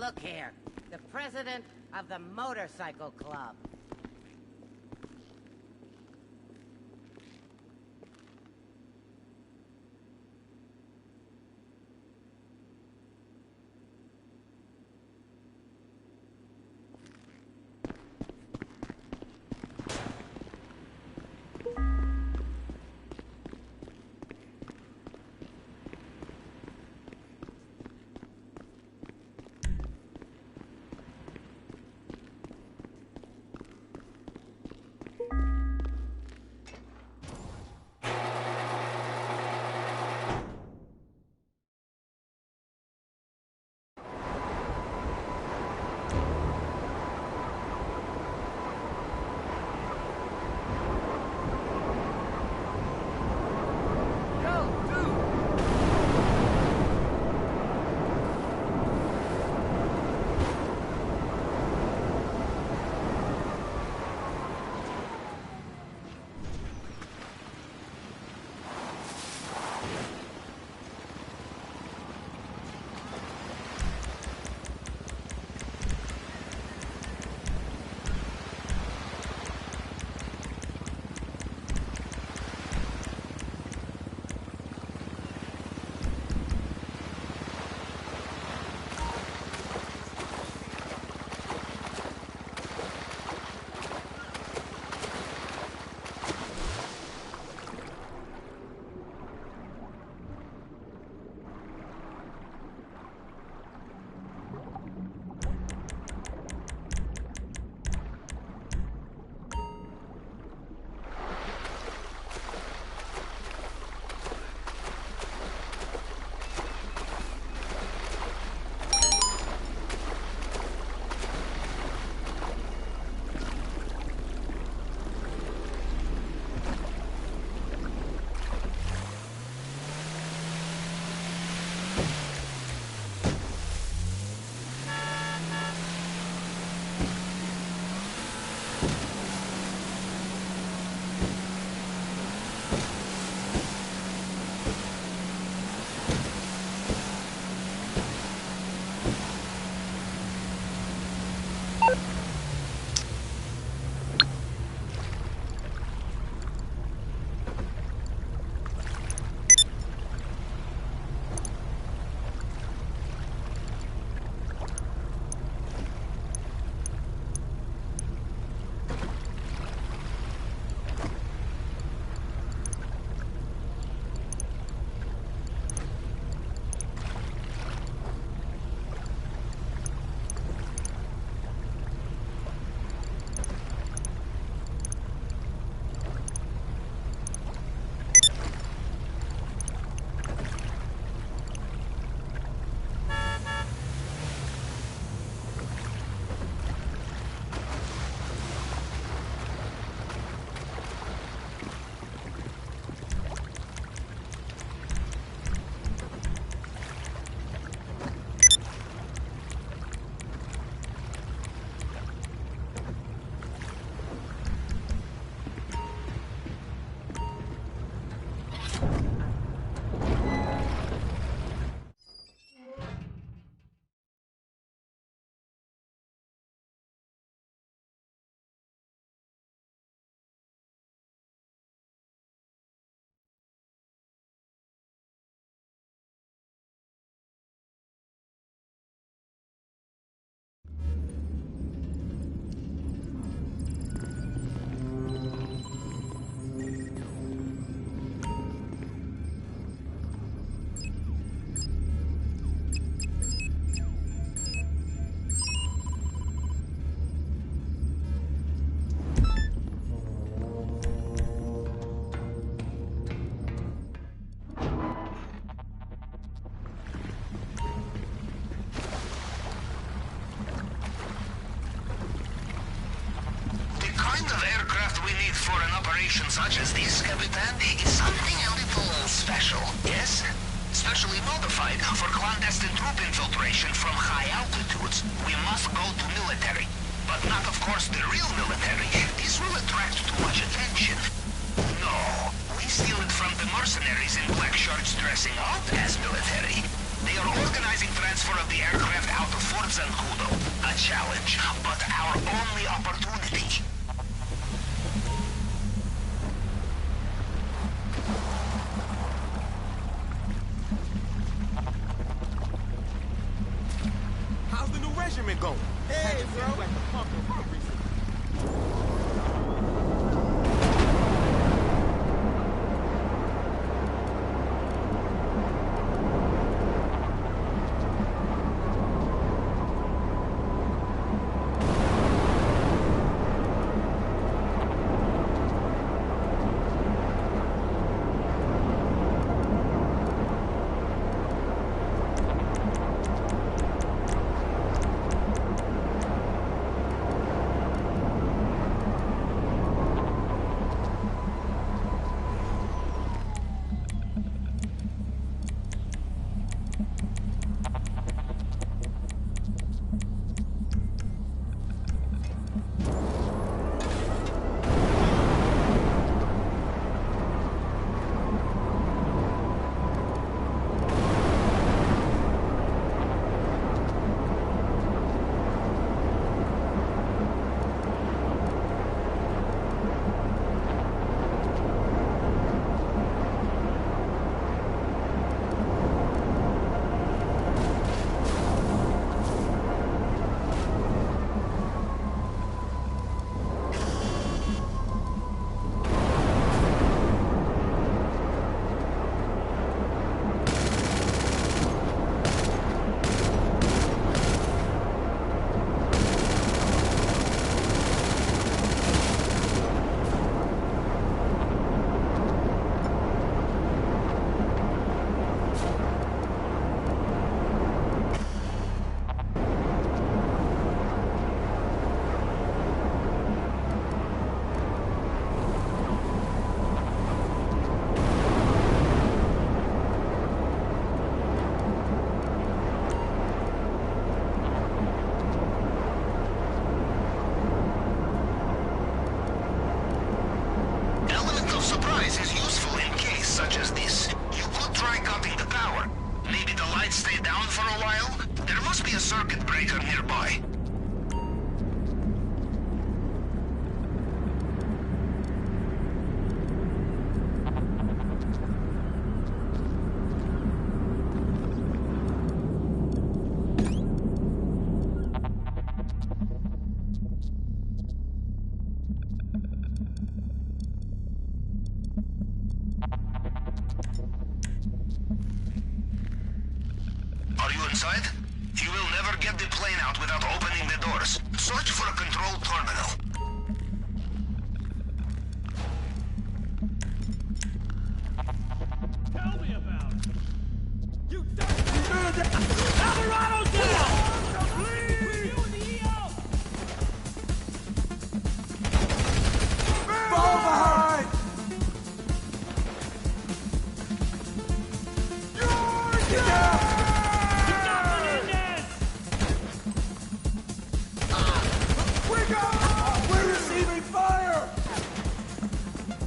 Look here, the president of the motorcycle club. operation such as this, Capitan, is something a little special, yes? Specially modified for clandestine troop infiltration from high altitudes. We must go to military. But not, of course, the real military. This will attract too much attention. No, we steal it from the mercenaries in black shirts dressing up as military. They are organizing transfer of the aircraft out of towards Zancudo. A challenge, but our only opportunity. How's the new regiment going? Hey, bro. Like the pump recently. Circuit breaker nearby. Are you inside? You will never get the plane out without opening the doors. Search for a control terminal. Tell me about it. You Alvarado down! Please! You in the EO! Fall behind! Get down! We're receiving fire!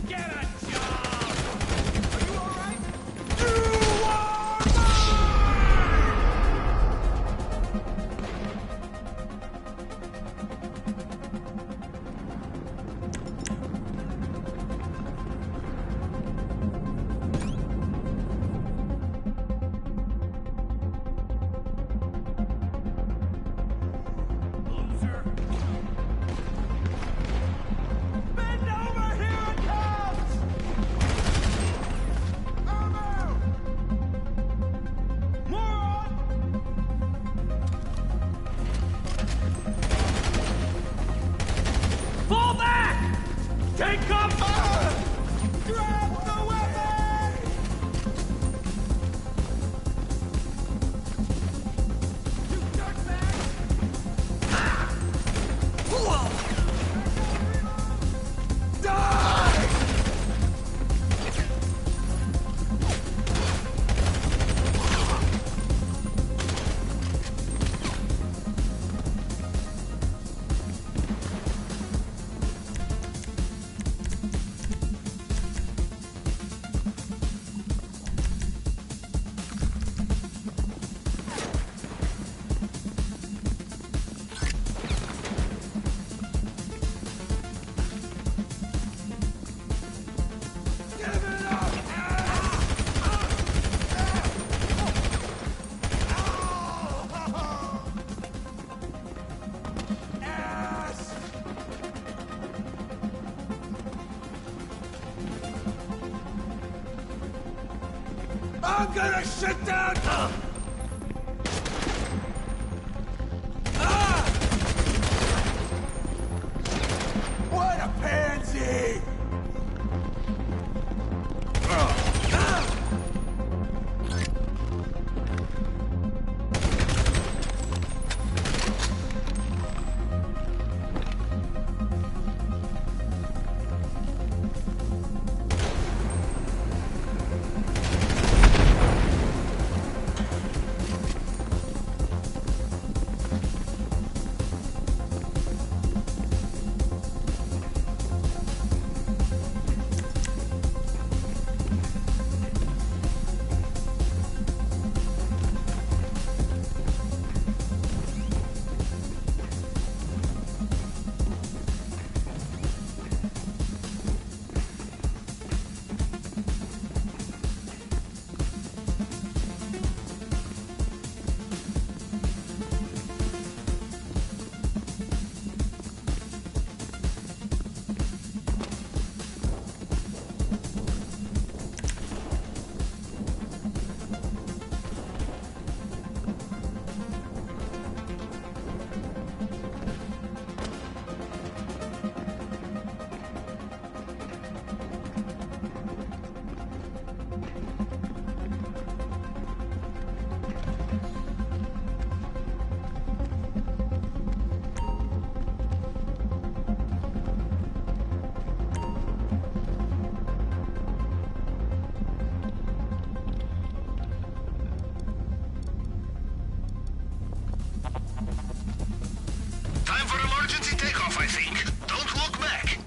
Get a job! Are you alright? You are mine! Loser! Bend over, here it comes! Over! Moron! Fall back! Take cover! Grab the weapon! You dirtbag! Die! gonna shut down! What a pansy! Time for emergency takeoff, I think. Don't look back.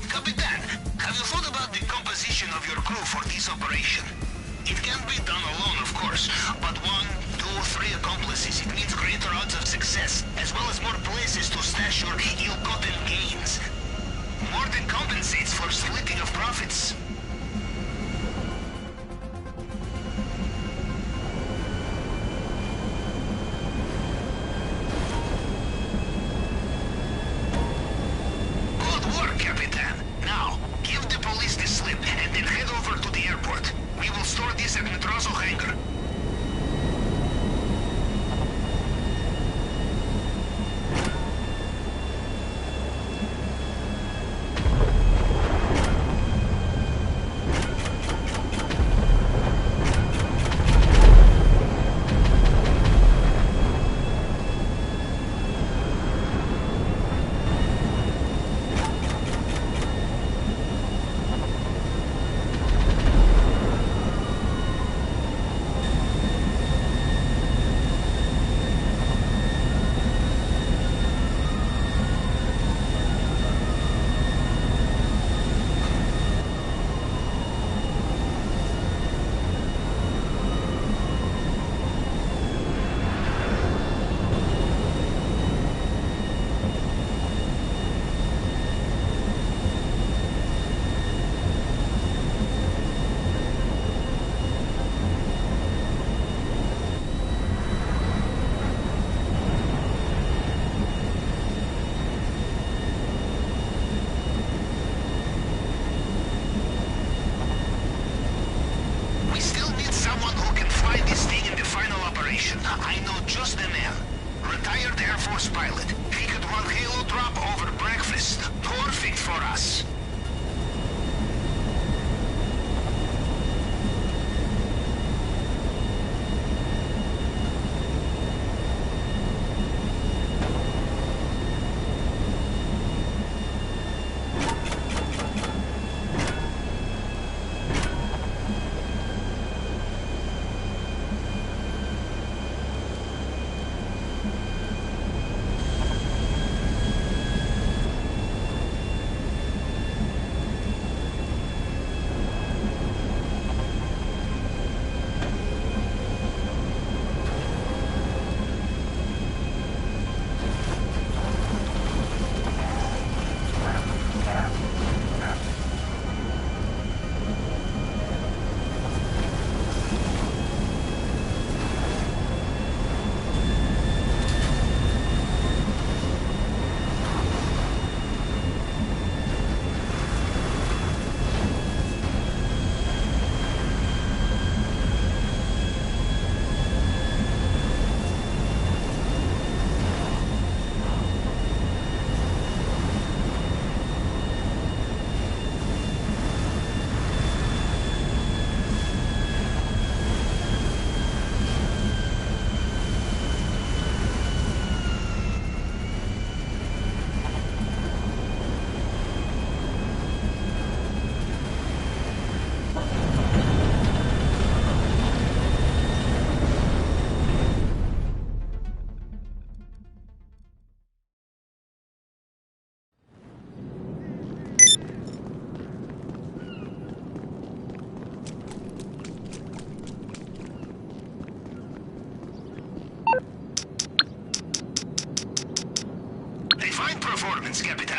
Capitan, have you thought about the composition of your crew for this operation? It can't be done alone, of course, but 1, 2, 3 accomplices, it means greater odds of success, as well as more places to stash your ill-gotten gains. More than compensates for splitting of profits. Good work, Capitan. Now, give the police the slip, and then head over to the airport. We will store this at Madrazo hangar. We still need someone who can fly this thing in the final operation. I know just the man. Retired Air Force pilot. He could run Halo drop over breakfast. Perfect for us. Capitan.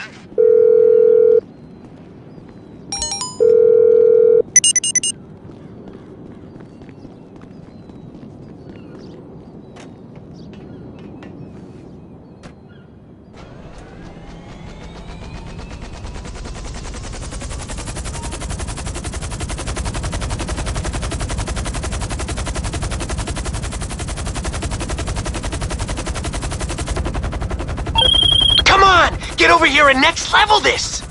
Come on! Get over here and next level this!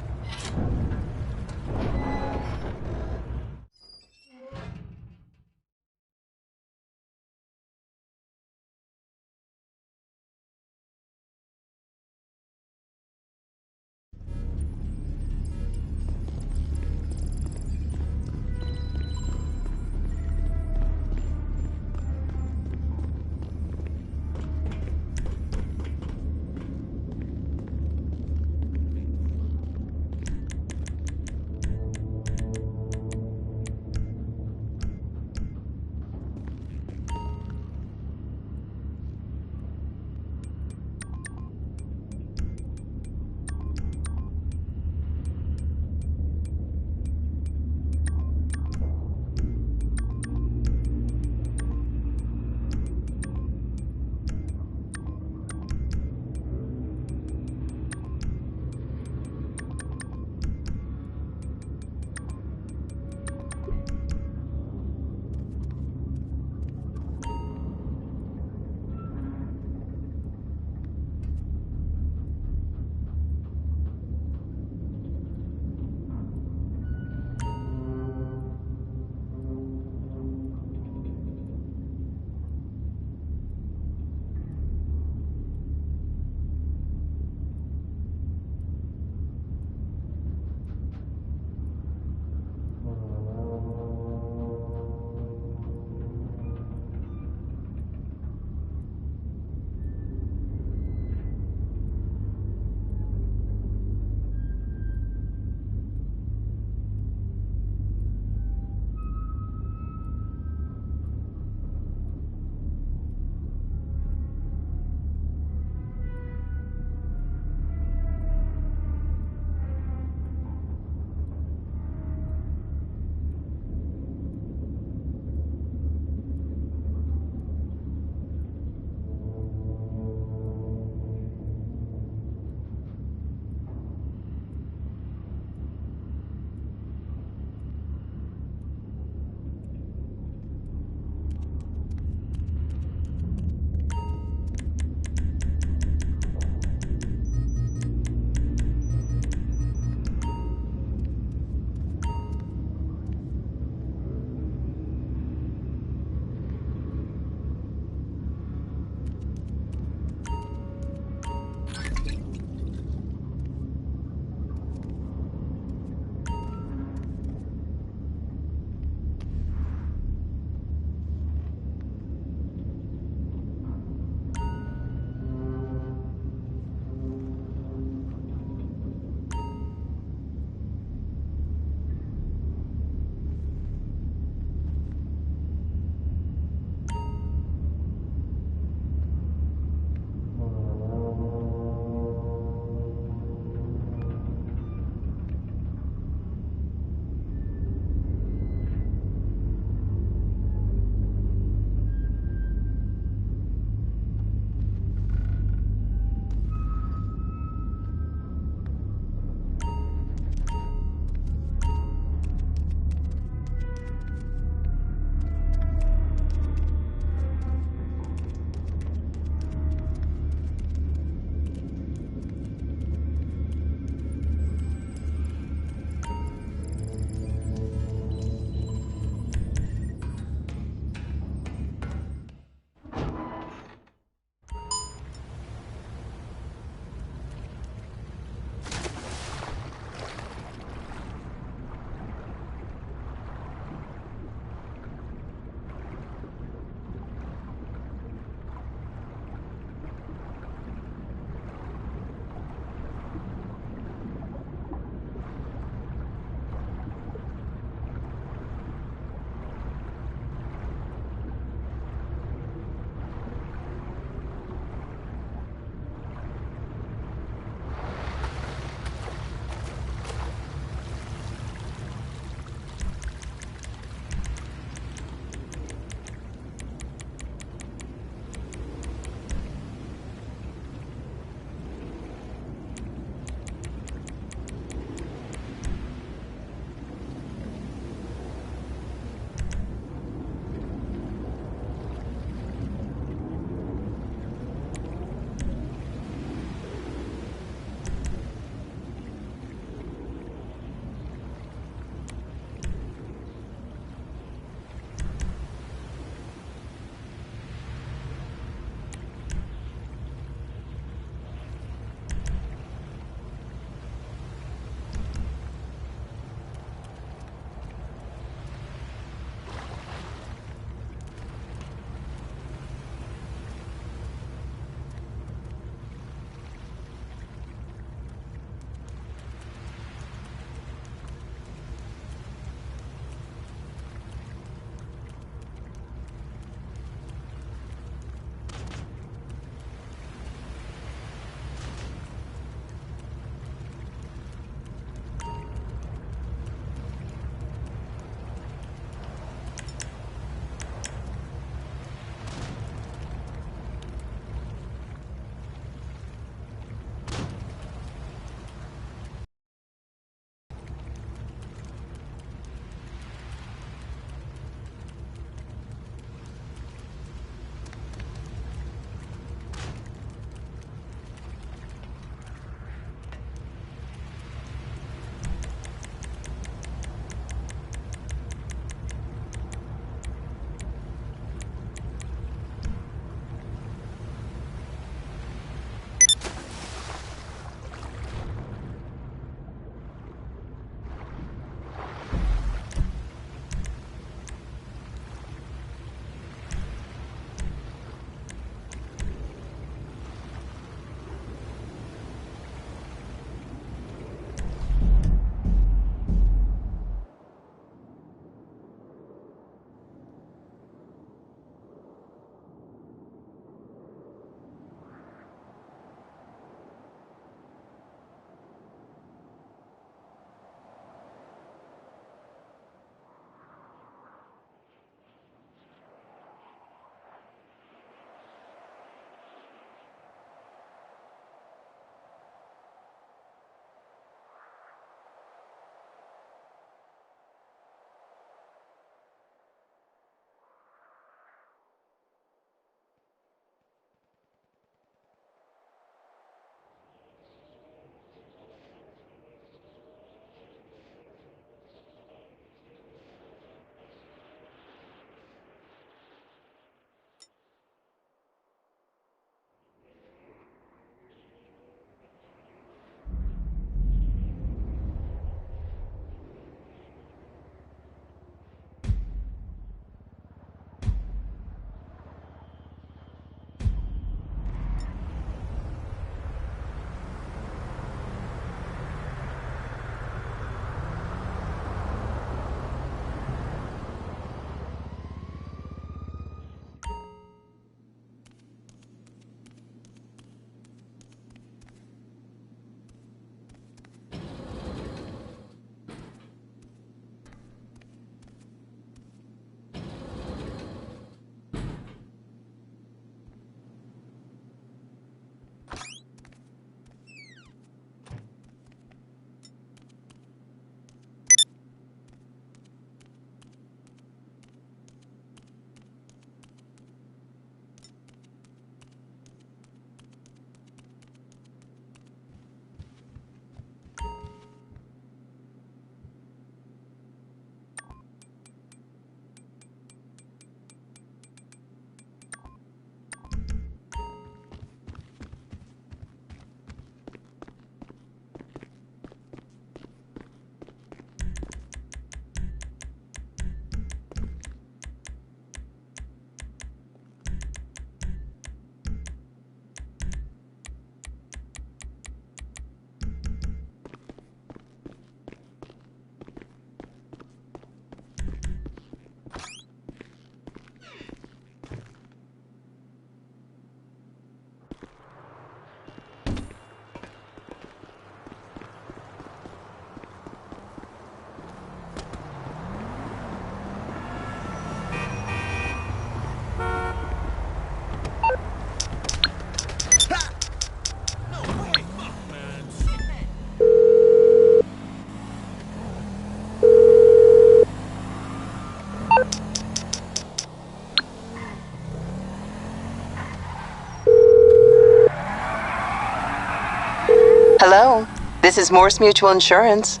This is Morse Mutual Insurance.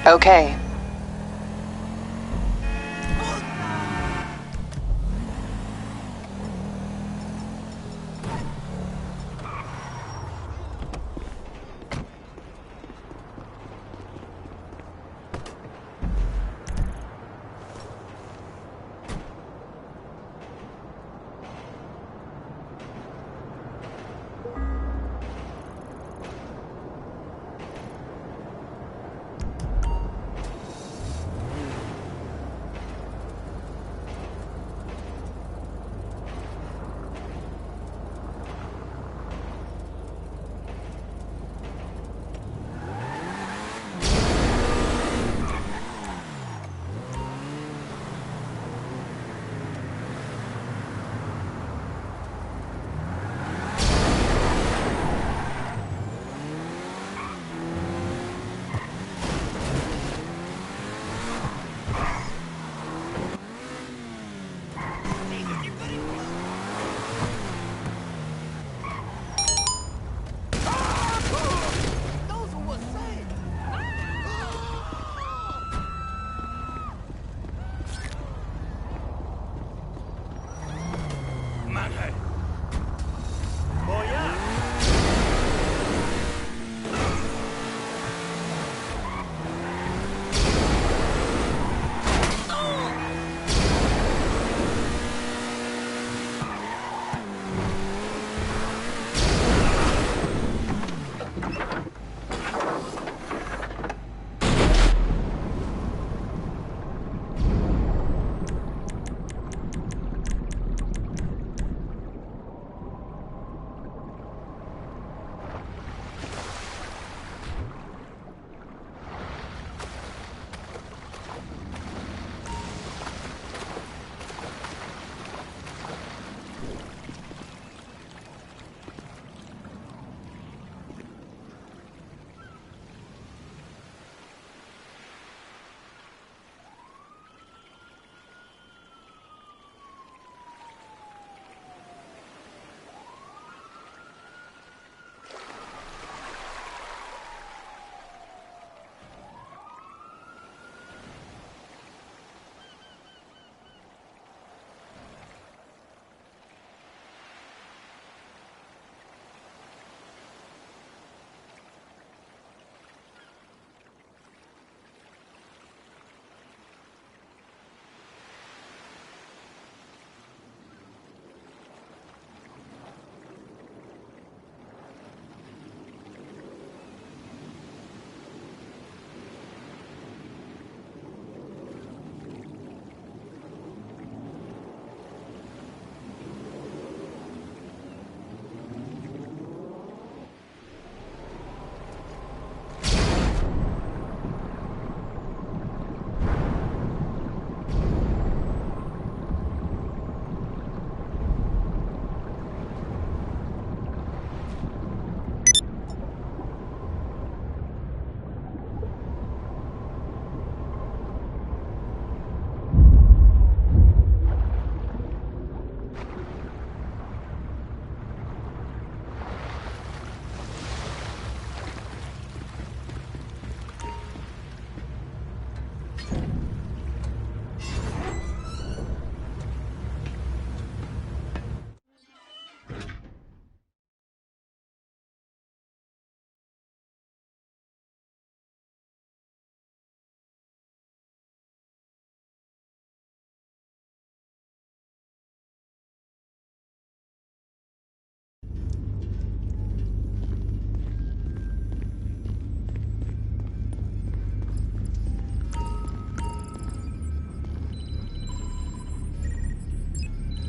Okay.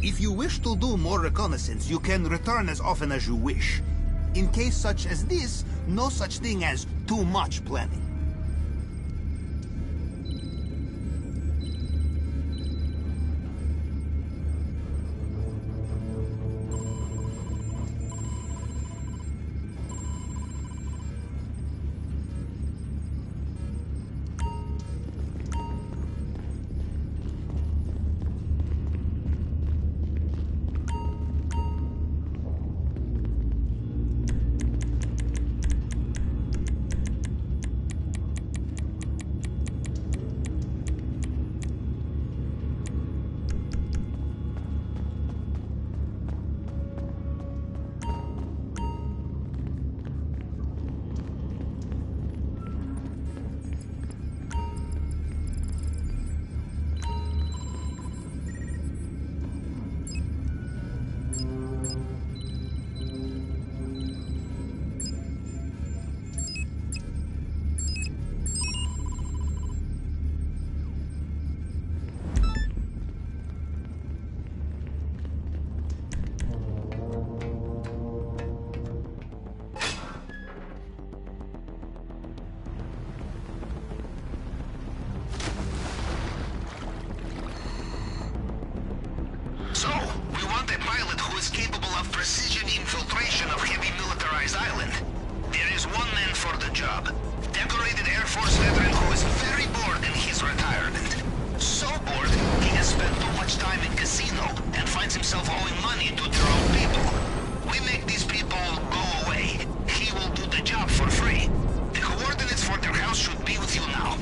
If you wish to do more reconnaissance, you can return as often as you wish. In case such as this, no such thing as too much planning. is one man for the job. Decorated Air Force veteran who is very bored in his retirement. So bored, he has spent too much time in casino and finds himself owing money to their own people. We make these people go away. He will do the job for free. The coordinates for their house should be with you now.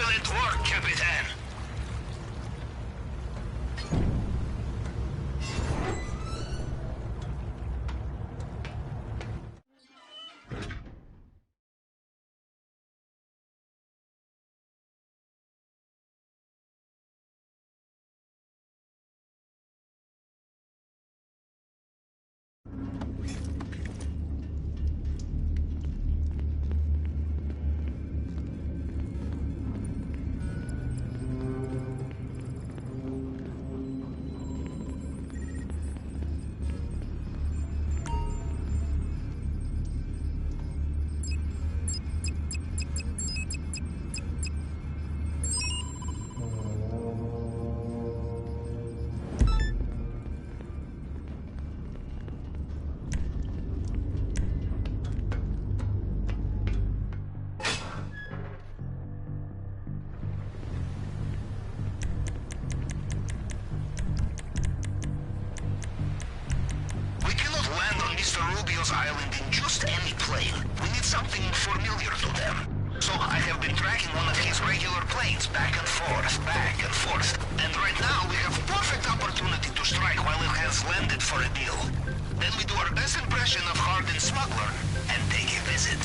Excellent work, Capitan. Mr. Rubio's island in just any plane. We need something familiar to them. So I have been tracking one of his regular planes back and forth. And right now we have perfect opportunity to strike while it has landed for a deal. Then we do our best impression of hardened smuggler and take a visit.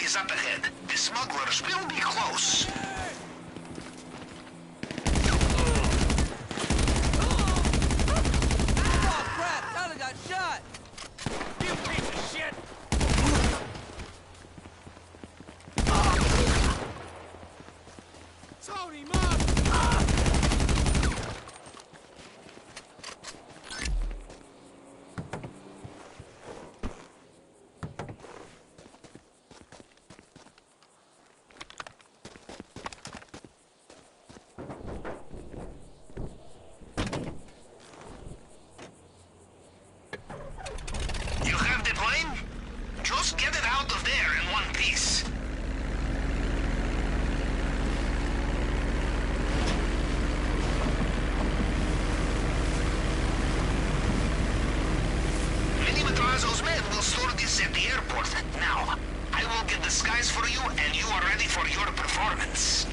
is up ahead. The smugglers will be close. Oh crap! Tyler got shot! You piece of shit! Tony, Mom! You have the plane? Just get it out of there in one piece. Mini Madrazo's men will store this at the airport. Now, I will get the skies for you, and you are ready for your performance.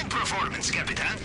Performance, Capitan.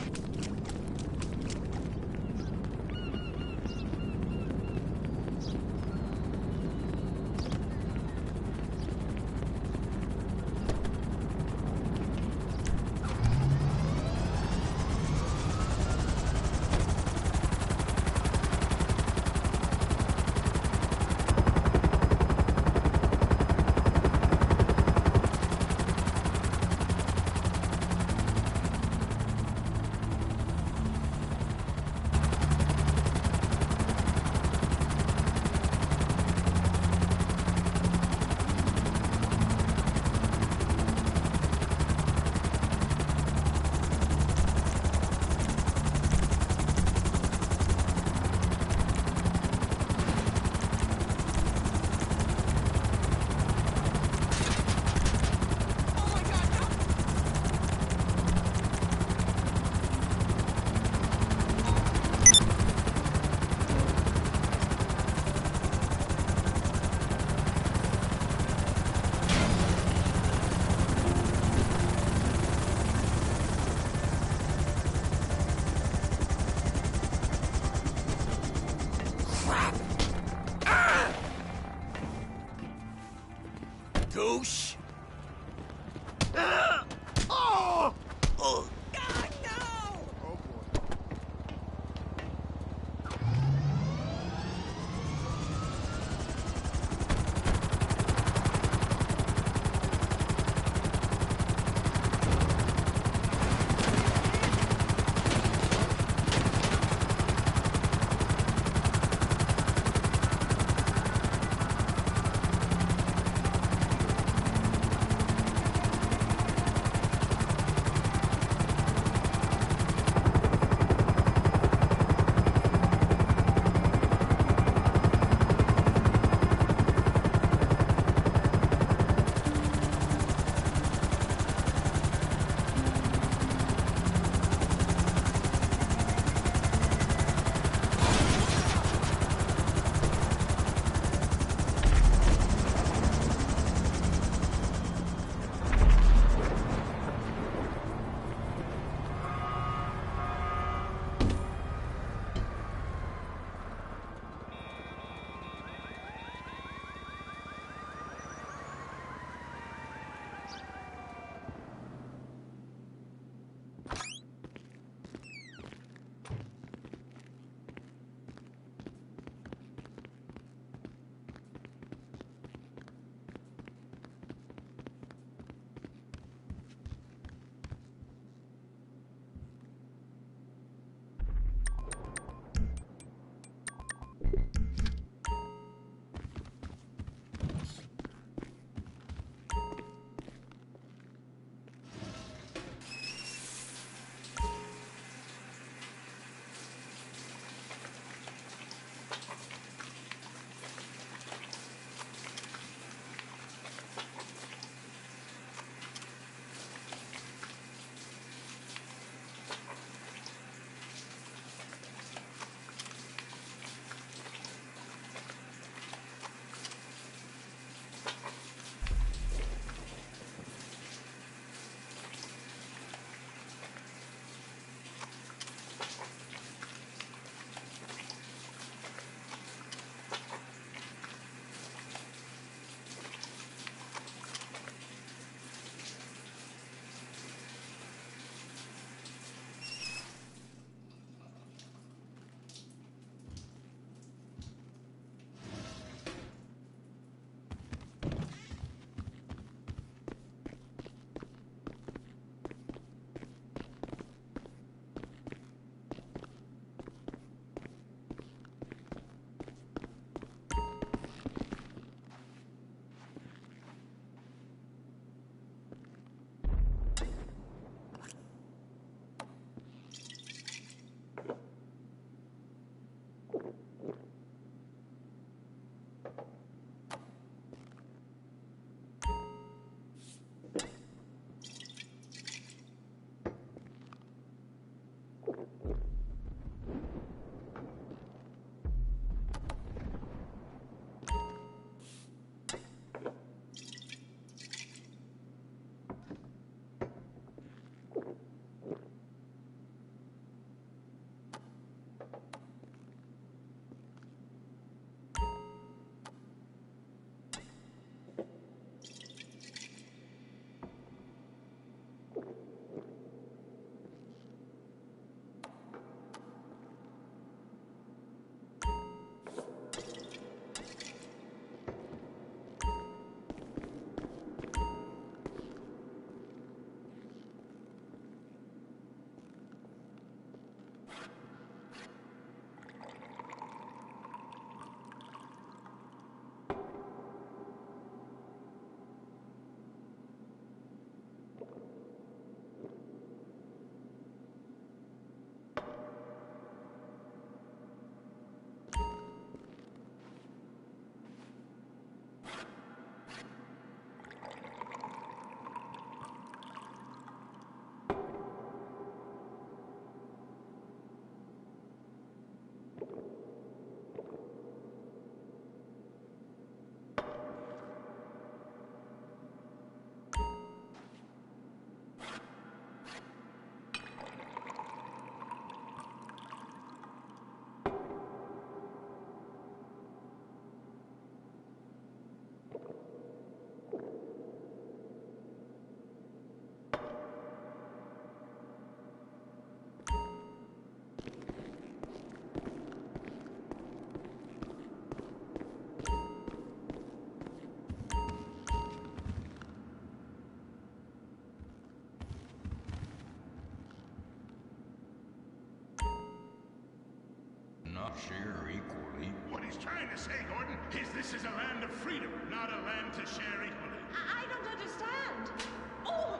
not share equally. What he's trying to say, Gordon, is this is a land of freedom, not a land to share equally. I don't understand. Oh,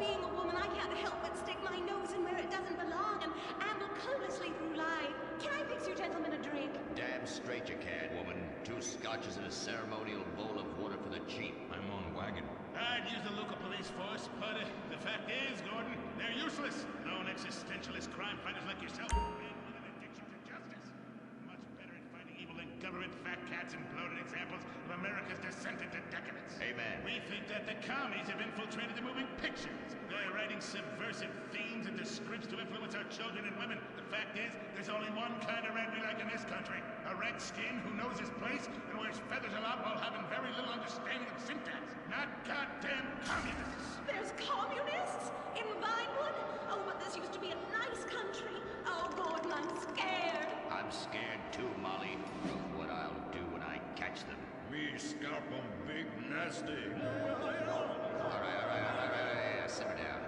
being a woman, I can't help but stick my nose in where it doesn't belong and amble cluelessly through life. Can I fix you gentlemen a drink? Damn straight you can, woman. 2 scotches and a ceremonial bowl of water for the cheap. I'm on wagon. I'd use the local police force, but the fact is, Gordon, they're useless. Known existentialist crime fighters like yourself with an addiction to justice. Much better at fighting evil than government fat cats and bloated examples of America's descent into decadence. Amen. We think that the commies have infiltrated the moving pictures. They're writing subversive themes into scripts to influence our children and women. The fact is, there's only one kind of red we like in this country. A redskin who knows his place and wears feathers a lot while having very little understanding of syntax. Not goddamn communists. There's communists? In Vinewood? Oh, but this used to be a nice country. Oh, Gordon, I'm scared. I'm scared too, Molly. Of what I'll do when I catch them. Me scalp 'em big nasty. All right. Simmer down.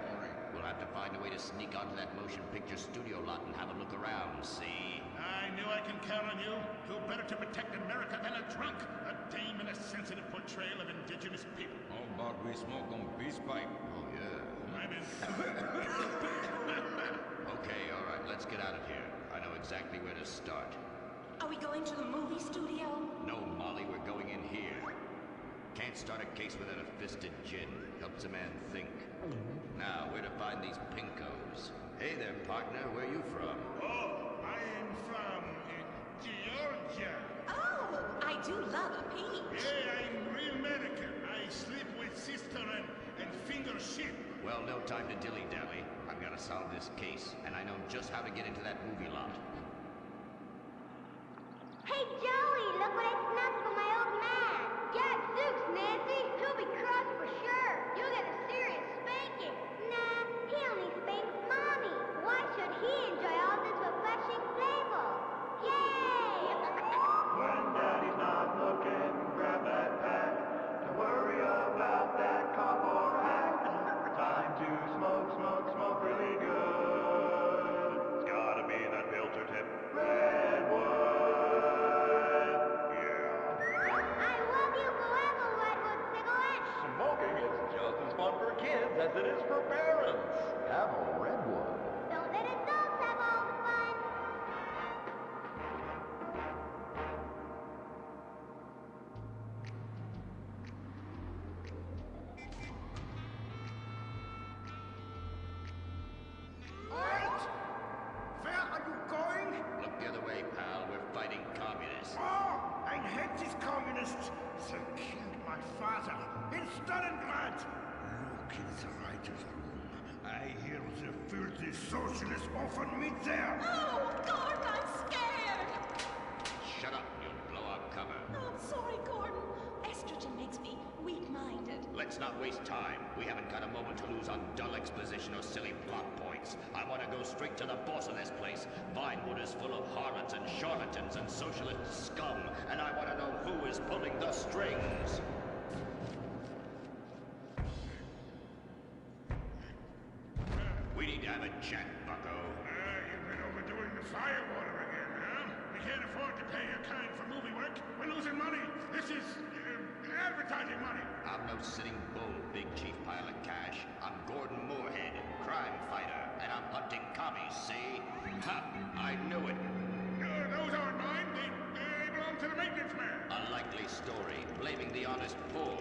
We'll have to find a way to sneak onto that motion picture studio lot and have a look around, see? I knew I can count on you. Who better to protect America than a drunk? A dame in a sensitive portrayal of indigenous people. How about we smoke 'em peace pipe? Oh, yeah. I'm in. Okay, all right, let's get out of here. I know exactly where to start. Are we going to the movie studio? No, Molly, we're going in here. Can't start a case without a fisted gin. Helps a man think. Now, where to find these pinkos? Hey there, partner. Where you from? Oh, I am from Georgia. Oh, I do love a peach. Yeah, I'm real American. I sleep with sister and finger shit. Well, no time to dilly-dally. I've got to solve this case, and I know just how to get into that movie lot. Hey, Joey, look what I snuck for my old man. Jack Zooks, Nancy. He'll be cross for sure. You'll get a serious spanking. Nah, he only spanks Mommy. Why should he enjoy all this refreshing flavor? Yay! When Daddy's not looking, grab that pack. Don't worry about that cop or hack. Time to smoke really good. It's gotta be that filter tip. Redwood. Smoking is just as fun for kids as it is for parents. Have a Redwood. Don't let adults have all the fun. What? Where are you going? Look the other way, pal. We're fighting communists. Oh, I hate these communists. They killed my father in Stalingrad. Look in the writer's room. I hear the filthy socialists often meet there. Oh, Gordon, I'm scared. Shut up. You'll blow our cover. Oh, I'm sorry, Gordon. Estrogen makes me weak-minded. Let's not waste time. We haven't got a moment to lose on dull exposition or silly plot points. I want to go straight to the boss of this place. Vinewood is full of harlots and charlatans and socialist scum, and I want to know who is pulling the strings. We need to have a chat, bucko. You've been overdoing the firewater again, huh? We can't afford to pay your kind for movie work. We're losing money. This is advertising money. I'm no sitting bull, big chief pile of cash. I'm Gordon Moorhead, crime fighter, and I'm hunting commies, see? Ha! I knew it. Those aren't mine. They belong to the maintenance man. A likely story, blaming the honest poor.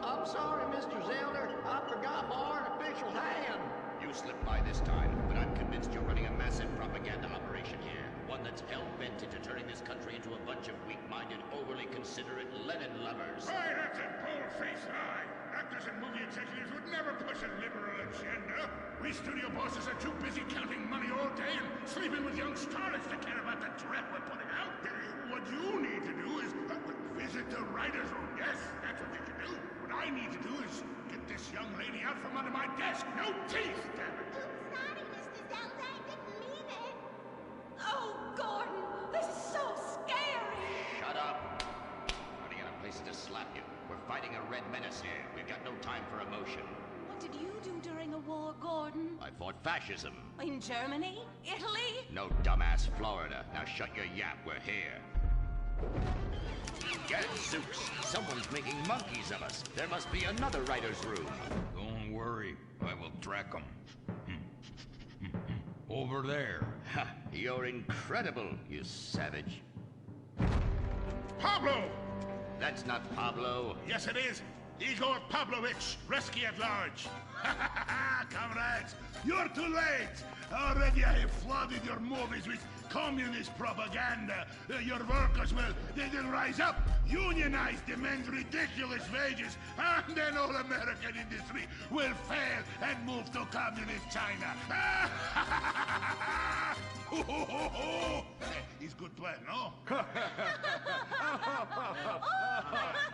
I'm sorry, Mr. Zelder. I forgot my artificial hand. You slipped by this time, but I'm convinced you're running a massive propaganda operation here. One that's hell-bent into turning this country into a bunch of weak-minded, overly considerate Lenin lovers. Why, that's a bull-faced lie. Actors and movie executives would never push a liberal agenda. We studio bosses are too busy counting money all day and sleeping with young starlets to care about the dread we're putting out. What you need to do is visit the writer's room. Yes, that's what you can do. What I need to do is get this young lady out from under my desk. No teeth, damn it. Sorry, Mr. Zelda, I didn't mean it. Oh, Gordon, this is so scary. Shut up. Running out of places to slap you. We're fighting a red menace here. We've got no time for emotion. What did you do during a war, Gordon? I fought fascism. In Germany? Italy? No, dumbass, Florida. Now shut your yap, we're here. Gadzooks! Someone's making monkeys of us. There must be another writer's room. Don't worry, I will track them. Over there. Ha! You're incredible, you savage. Pablo! That's not Pablo. Yes, it is. Igor Pavlovich, rescue at large. Comrades, you're too late. Already I have flooded your movies with communist propaganda. Your workers they'll rise up, unionize, demand ridiculous wages, and then all American industry will fail and move to communist China. It's good plan, no?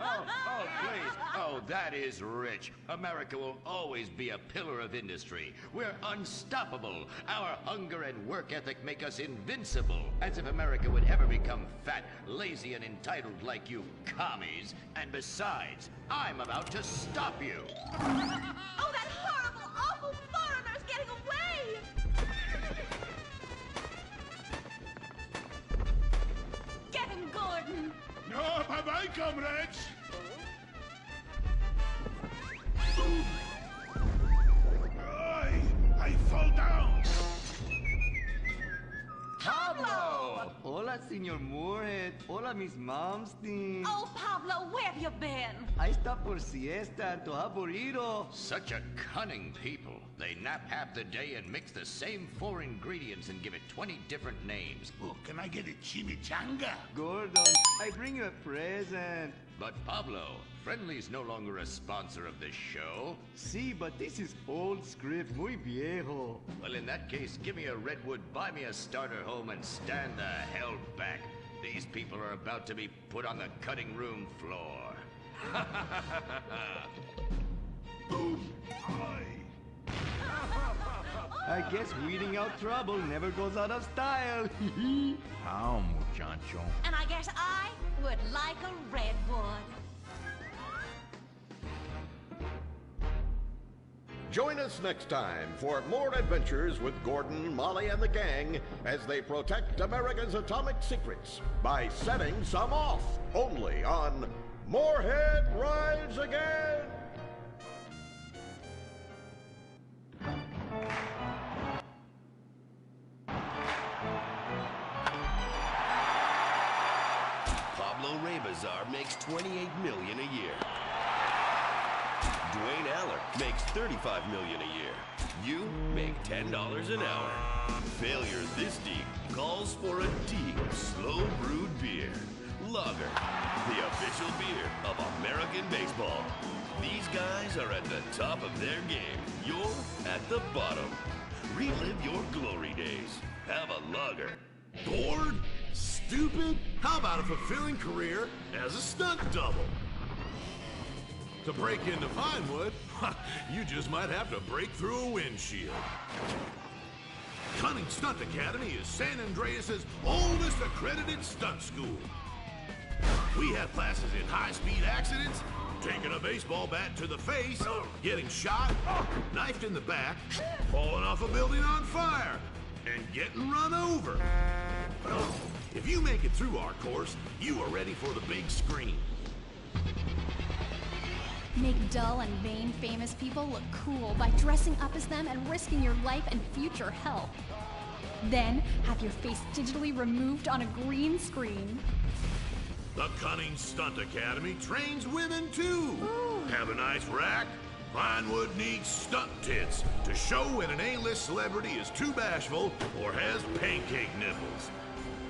Oh, please. Oh, that is rich. America will always be a pillar of industry. We're unstoppable. Our hunger and work ethic make us invincible. As if America would ever become fat, lazy, and entitled like you commies. And besides, I'm about to stop you. Oh, that horrible, awful foreigner's getting away! Get him, Gordon! No, bye-bye, comrades! I fall down! Pablo! Hola, Senor Moorhead. Hola, Miss Malmsteen. Oh, Pablo, where have you been? I stopped for siesta to aburrido. Such a cunning people. They nap half the day and mix the same 4 ingredients and give it 20 different names. Oh, can I get a chimichanga? Gordon, I bring you a present. But Pablo, Friendly's no longer a sponsor of this show. Sí, but this is old script, muy viejo. Well, in that case, give me a redwood, buy me a starter home, and stand the hell back. These people are about to be put on the cutting room floor. I guess weeding out trouble never goes out of style. How, muchacho? And I guess I would like a redwood. Join us next time for more adventures with Gordon, Molly, and the gang as they protect America's atomic secrets by setting some off. Only on Moorhead Rides Again! Pablo Rebazar makes $28 million a year. Dwayne Aller makes $35 million a year. You make $10 an hour. Failure this deep calls for a deep, slow brewed beer. Lager, the official beer of American baseball. These guys are at the top of their game. You're at the bottom. Relive your glory days. Have a lager. Bored? Stupid? How about a fulfilling career as a stunt double? To break into Vinewood, you just might have to break through a windshield. Cunning Stunt Academy is San Andreas' oldest accredited stunt school. We have classes in high-speed accidents, taking a baseball bat to the face, getting shot, knifed in the back, falling off a building on fire, and getting run over. If you make it through our course, you are ready for the big screen. Make dull and vain famous people look cool by dressing up as them and risking your life and future health. Then, have your face digitally removed on a green screen. The Cunning Stunt Academy trains women too. Ooh. Have a nice rack? Vinewood needs stunt tits to show when an A-list celebrity is too bashful or has pancake nipples.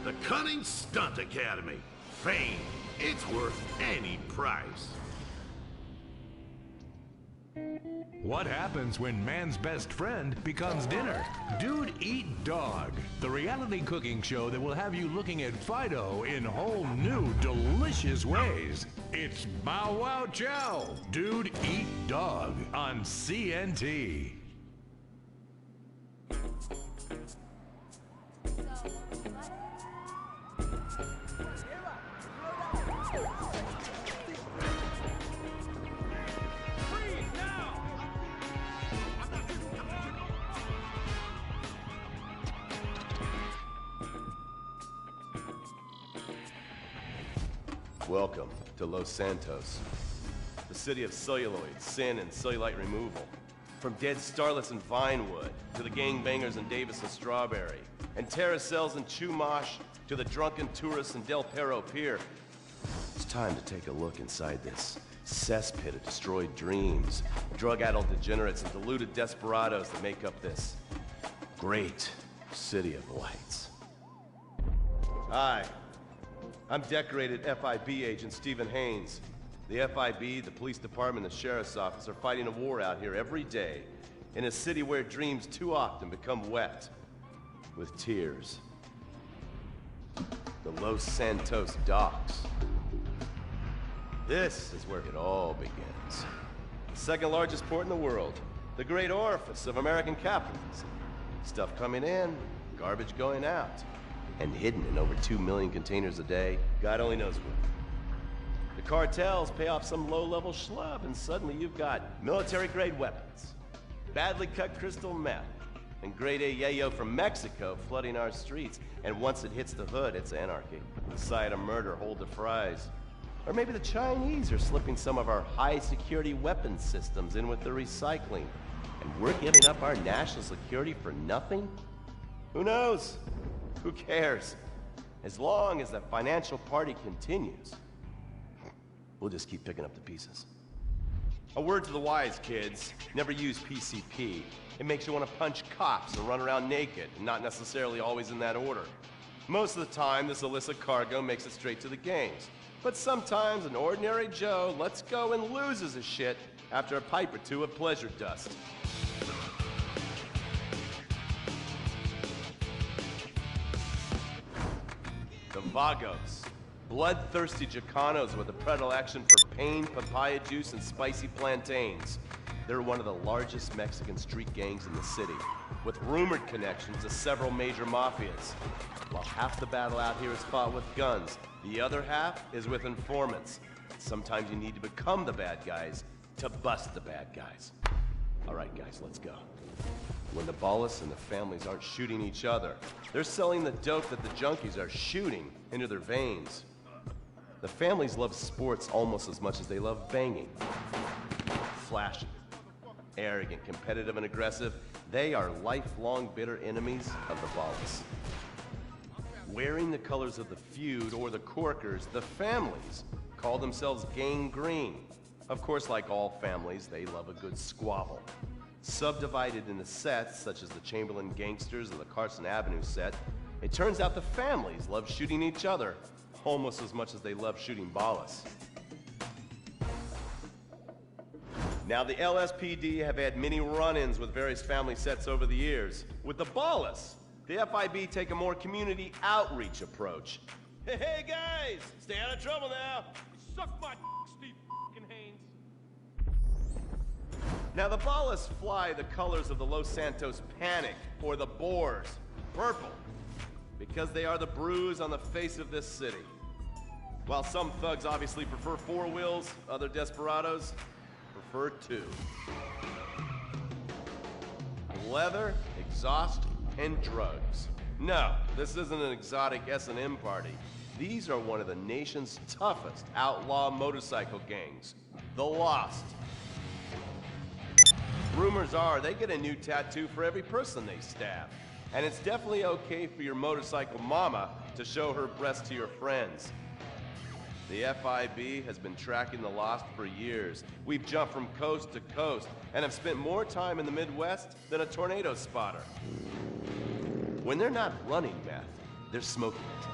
The Cunning Stunt Academy. Fame. It's worth any price. What happens when man's best friend becomes dinner? Dude Eat Dog, the reality cooking show that will have you looking at Fido in whole new, delicious ways. It's Bow Wow Chow, Dude Eat Dog on CNT. Welcome to Los Santos, the city of celluloid, sin, and cellulite removal. From dead starlets in Vinewood, to the gangbangers in Davis and Strawberry, and terracels in Chumash, to the drunken tourists in Del Perro Pier. It's time to take a look inside this cesspit of destroyed dreams, drug-addled degenerates, and deluded desperados that make up this great city of lights. Hi. I'm decorated FIB agent Stephen Haynes. The FIB, the police department, the sheriff's office are fighting a war out here every day in a city where dreams too often become wet with tears. The Los Santos docks. This is where it all begins. The second largest port in the world, the great orifice of American capitalism. Stuff coming in, garbage going out. And hidden in over 2 million containers a day, God only knows where. The cartels pay off some low-level schlub, and suddenly you've got military-grade weapons, badly cut crystal meth, and grade A yayo from Mexico flooding our streets. And once it hits the hood, it's anarchy. The side of murder, hold the fries. Or maybe the Chinese are slipping some of our high-security weapons systems in with the recycling, and we're giving up our national security for nothing? Who knows? Who cares? As long as the financial party continues, we'll just keep picking up the pieces. A word to the wise, kids. Never use PCP. It makes you want to punch cops and run around naked, and not necessarily always in that order. Most of the time, this illicit cargo makes it straight to the gangs. But sometimes an ordinary Joe lets go and loses his shit after a pipe or two of pleasure dust. The Vagos, bloodthirsty Chicanos with a predilection for pain, papaya juice, and spicy plantains. They're one of the largest Mexican street gangs in the city, with rumored connections to several major mafias. While half the battle out here is fought with guns, the other half is with informants. Sometimes you need to become the bad guys to bust the bad guys. All right, guys, let's go. When the Ballas and the families aren't shooting each other, they're selling the dope that the junkies are shooting into their veins. The families love sports almost as much as they love banging. Flashy, arrogant, competitive, and aggressive, they are lifelong bitter enemies of the Ballas. Wearing the colors of the feud or the Corkers, the families call themselves Gang Green. Of course, like all families, they love a good squabble. Subdivided into sets, such as the Chamberlain Gangsters or the Carson Avenue set, it turns out the families love shooting each other almost as much as they love shooting Ballas. Now, the LSPD have had many run-ins with various family sets over the years. With the Ballas, the FIB take a more community outreach approach. Hey guys, stay out of trouble now. Suck my Steve Haynes. Now, the Ballas fly the colors of the Los Santos Panic, or the Boers, purple, because they are the bruise on the face of this city. While some thugs obviously prefer 4 wheels, other desperados prefer 2. Leather, exhaust, and drugs. No, this isn't an exotic S&M party. These are one of the nation's toughest outlaw motorcycle gangs, the Lost. Rumors are they get a new tattoo for every person they stab. And it's definitely okay for your motorcycle mama to show her breast to your friends. The FIB has been tracking the Lost for years. We've jumped from coast to coast and have spent more time in the Midwest than a tornado spotter. When they're not running meth, they're smoking it.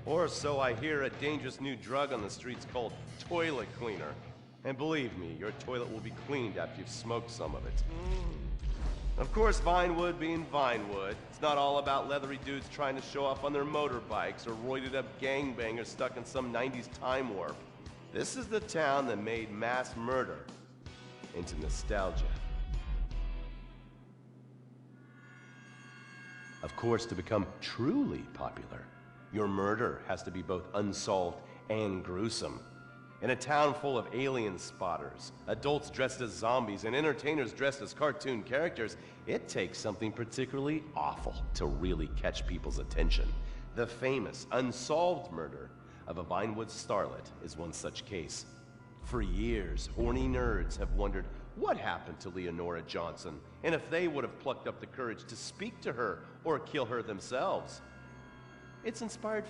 Or so I hear, a dangerous new drug on the streets called toilet cleaner. And believe me, your toilet will be cleaned after you've smoked some of it. Of course, Vinewood being Vinewood, it's not all about leathery dudes trying to show off on their motorbikes or roided up gangbangers stuck in some 90s time warp. This is the town that made mass murder into nostalgia. Of course, to become truly popular, your murder has to be both unsolved and gruesome. In a town full of alien spotters, adults dressed as zombies, and entertainers dressed as cartoon characters, it takes something particularly awful to really catch people's attention. The famous unsolved murder of a Vinewood starlet is one such case. For years, horny nerds have wondered what happened to Leonora Johnson, and if they would have plucked up the courage to speak to her or kill her themselves. It's inspired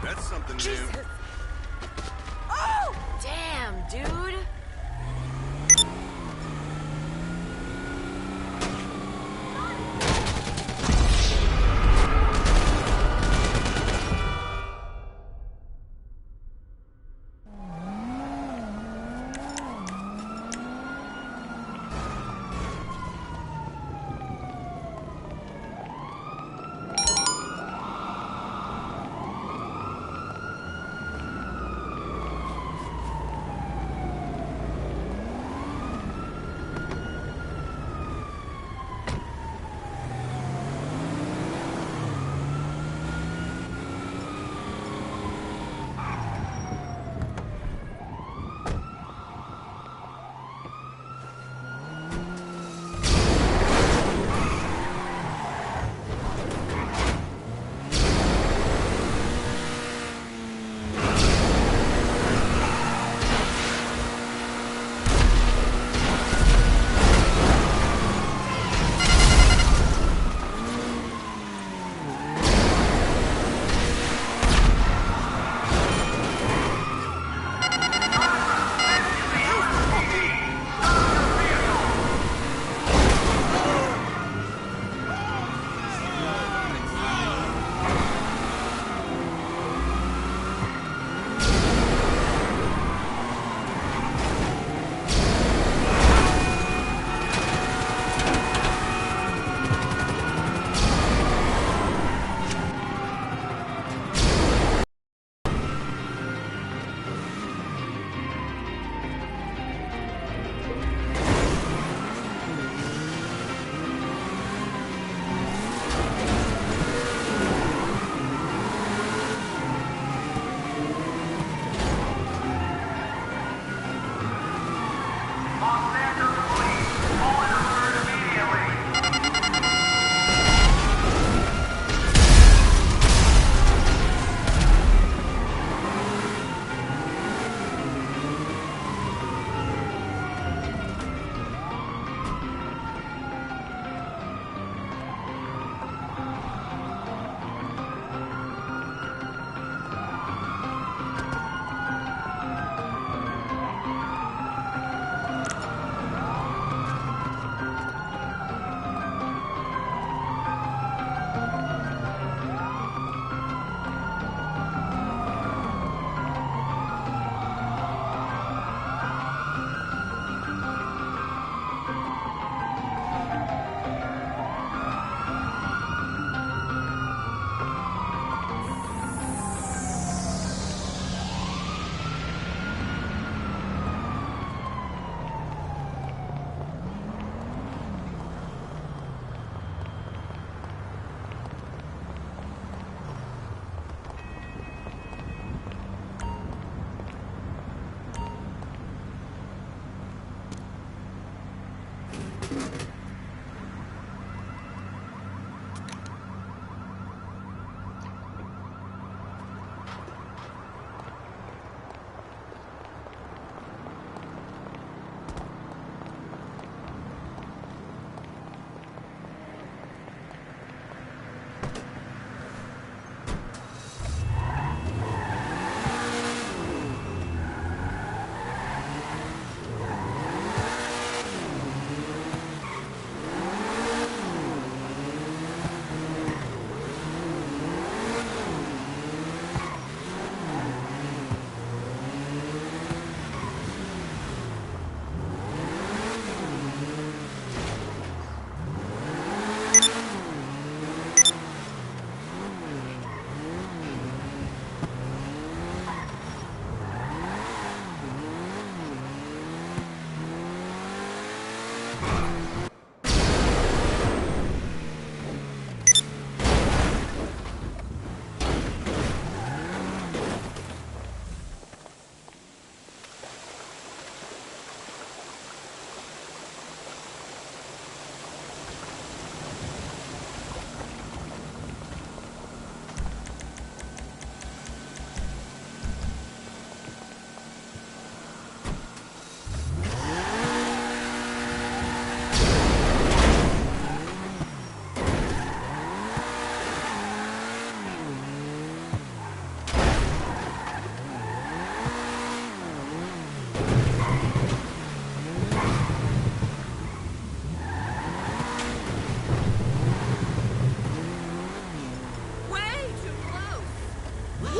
That's something Jesus. new. Oh! Damn, dude.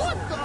What the?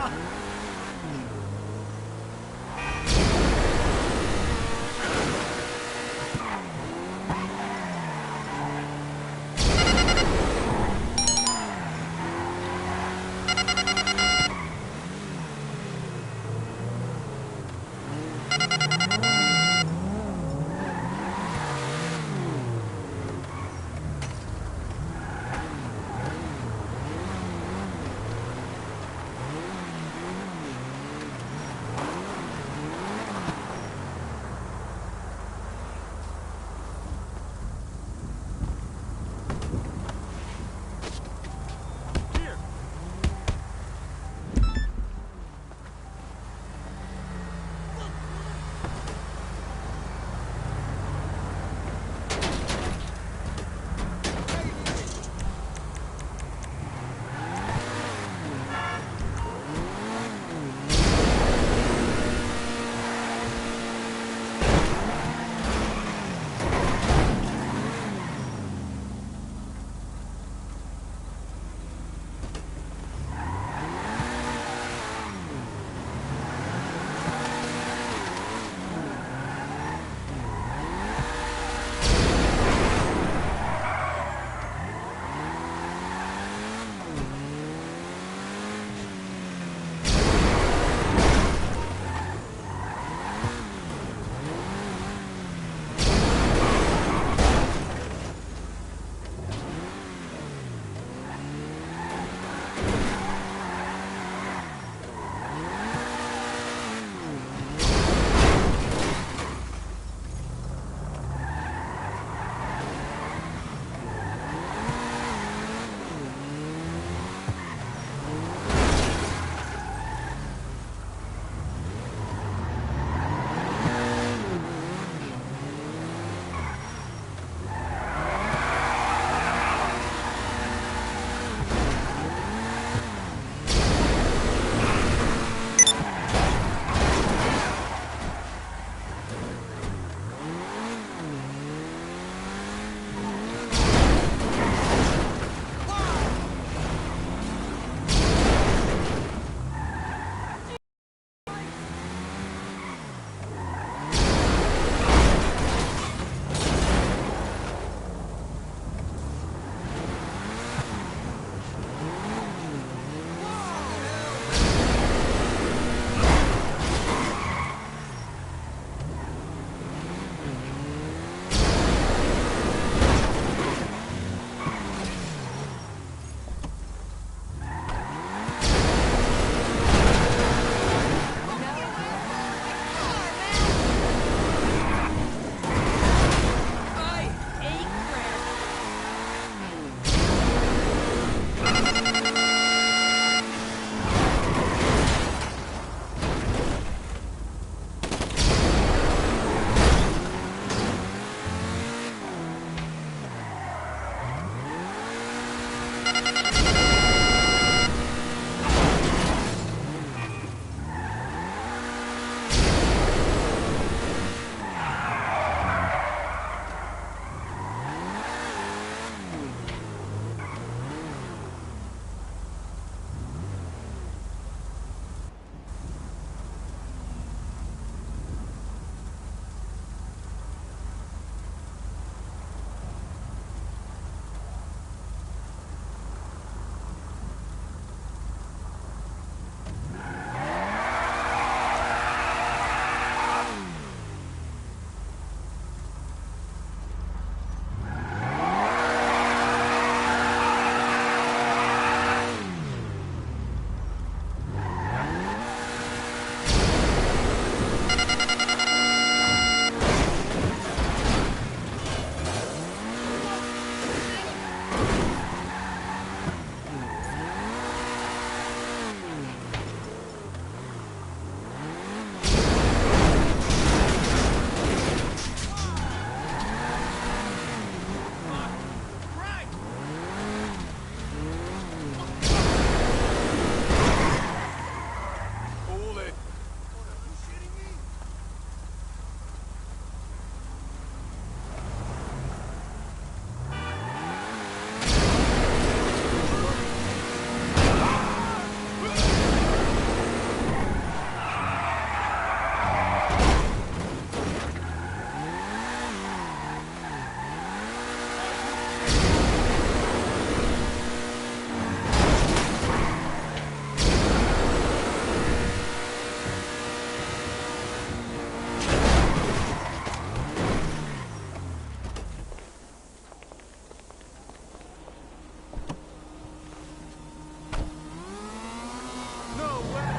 No way!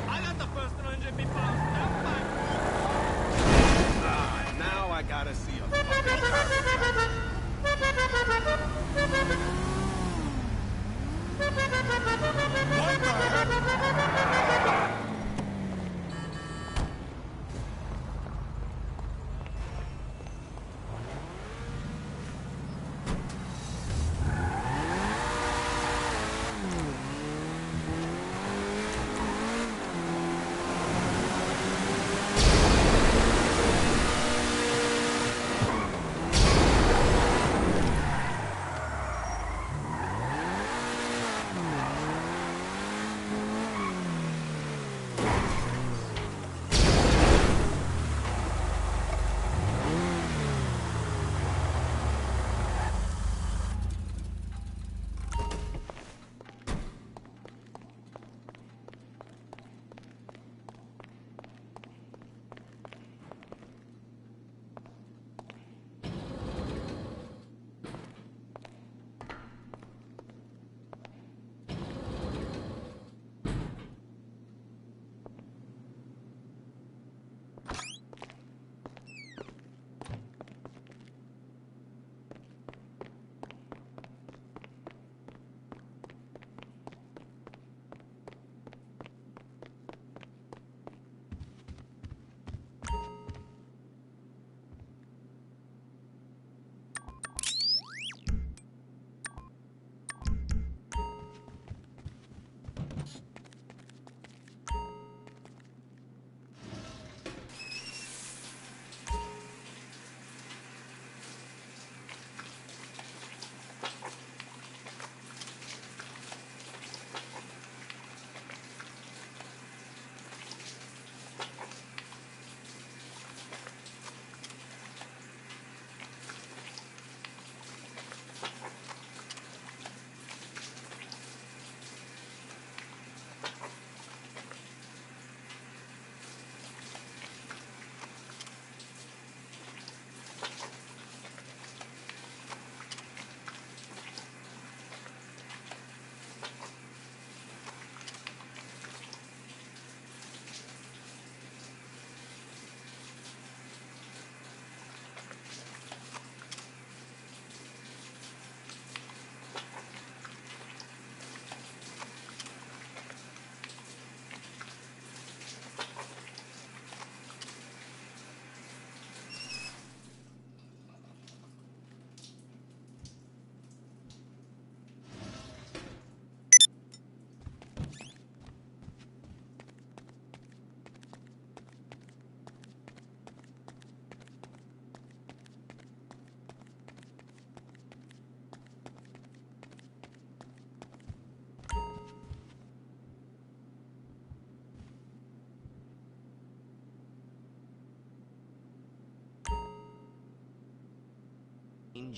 I got the first 150 pounds. That's my fault. Ah, now I gotta see a fucking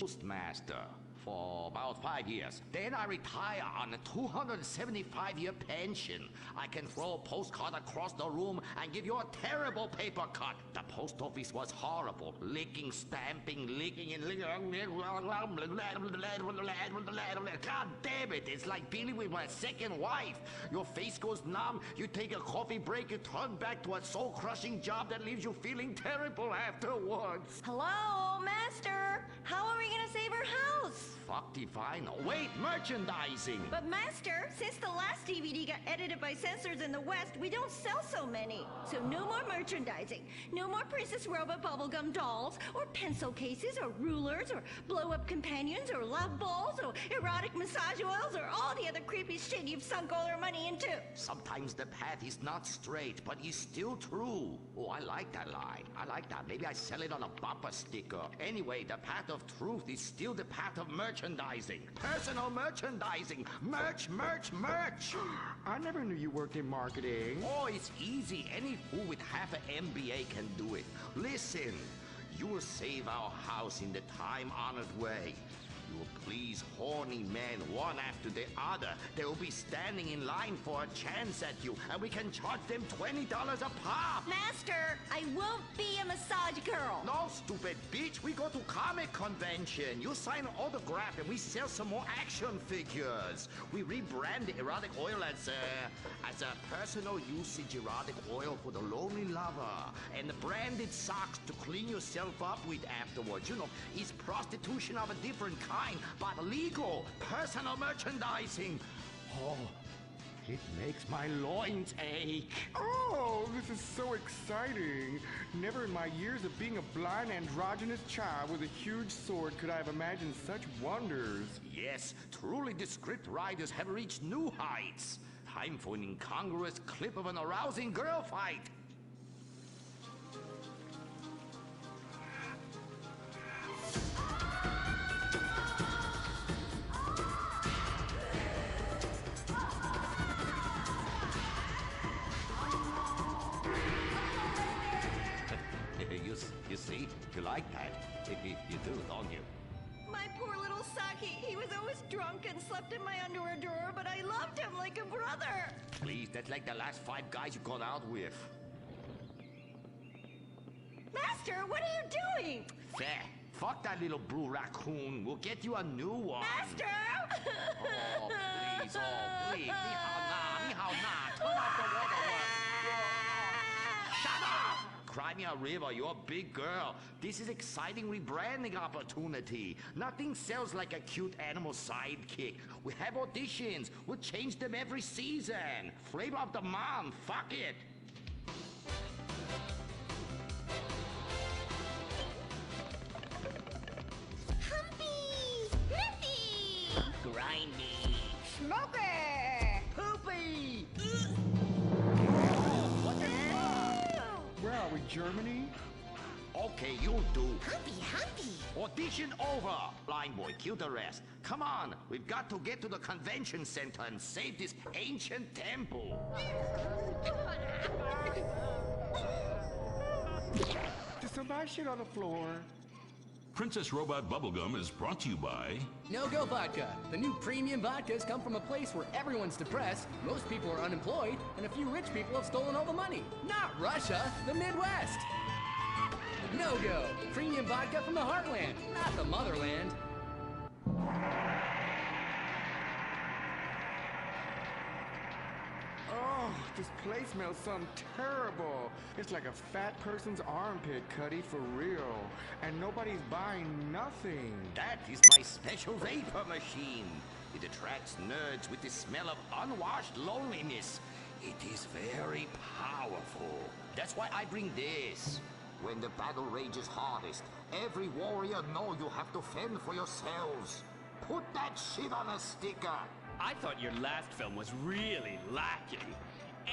Postmaster for about 5 years. Then I retire on a 275-year pension. I can throw a postcard across the room and give you a terrible paper cut. The post office was horrible. Licking, stamping, licking, and licking. God damn it, it's like dealing with my second wife. Your face goes numb, you take a coffee break, you turn back to a soul-crushing job that leaves you feeling terrible afterwards. Hello, Master. How are we gonna save our house? Fuck divine. Oh, wait, merchandising. But Master, since the last DVD got edited by censors in the West, we don't sell so many. So no more merchandising. No more Princess Robot bubblegum dolls, or pencil cases, or rulers, or blow-up companions, or love balls, or erotic massage oils, or all the other creepy shit you've sunk all our money into. Sometimes the path is not straight, but is still true. Oh, I like that line. I like that. Maybe I sell it on a bumper sticker. Anyway, the path of truth is still the path of merchandising. Personal merchandising. Merch, merch, merch. I never knew you worked in marketing. Oh, it's easy. Any fool with half an MBA can do it. Listen, you will save our house in the time-honored way. you will please horny men one after the other. They will be standing in line for a chance at you, and we can charge them $20 a pop. Master, I won't be a massage girl. No, stupid bitch. We go to comic convention. You sign an autograph, and we sell some more action figures. We rebrand the erotic oil as a personal usage erotic oil for the lonely lover, and the branded socks to clean yourself up with afterwards. You know, it's prostitution of a different kind, but legal. Personal merchandising. Oh, it makes my loins ache. Oh, this is so exciting. Never in my years of being a blind androgynous child with a huge sword could I have imagined such wonders. Yes, truly the script writers have reached new heights. Time for an incongruous clip of an arousing girl fight. You see? You like that? You do, don't you? My poor little Saki. He was always drunk and slept in my underwear drawer, but I loved him like a brother. Please, that's like the last 5 guys you've gone out with. Master, what are you doing? Fair. Fuck that little blue raccoon. We'll get you a new one. Master! Oh, please. Oh, please. Ni hao na. Turn off the waterworks. Shut up! Cry me a river. You're a big girl. This is exciting rebranding opportunity. Nothing sells like a cute animal sidekick. We have auditions. We'll change them every season. Flavor of the month. Fuck it. Humpy! Sniffy! Grindy. Smoker! Poopy! Where are we, Germany? Okay, you'll do. Humpy, Humpy! Audition over. Blind boy, cue the rest. Come on, we've got to get to the convention center and save this ancient temple. Did somebody shit on the floor? Princess Robot Bubblegum is brought to you by No-Go Vodka. The new premium vodkas come from a place where everyone's depressed, most people are unemployed, and a few rich people have stolen all the money. Not Russia, the Midwest. No-Go. Premium vodka from the heartland, not the motherland. Oh, this place smells something terrible. It's like a fat person's armpit, Cuddy, for real. And nobody's buying nothing. That is my special vapor machine. It attracts nerds with the smell of unwashed loneliness. It is very powerful. That's why I bring this. When the battle rages hardest, every warrior know you have to fend for yourselves. Put that shit on a sticker. I thought your last film was really lacking.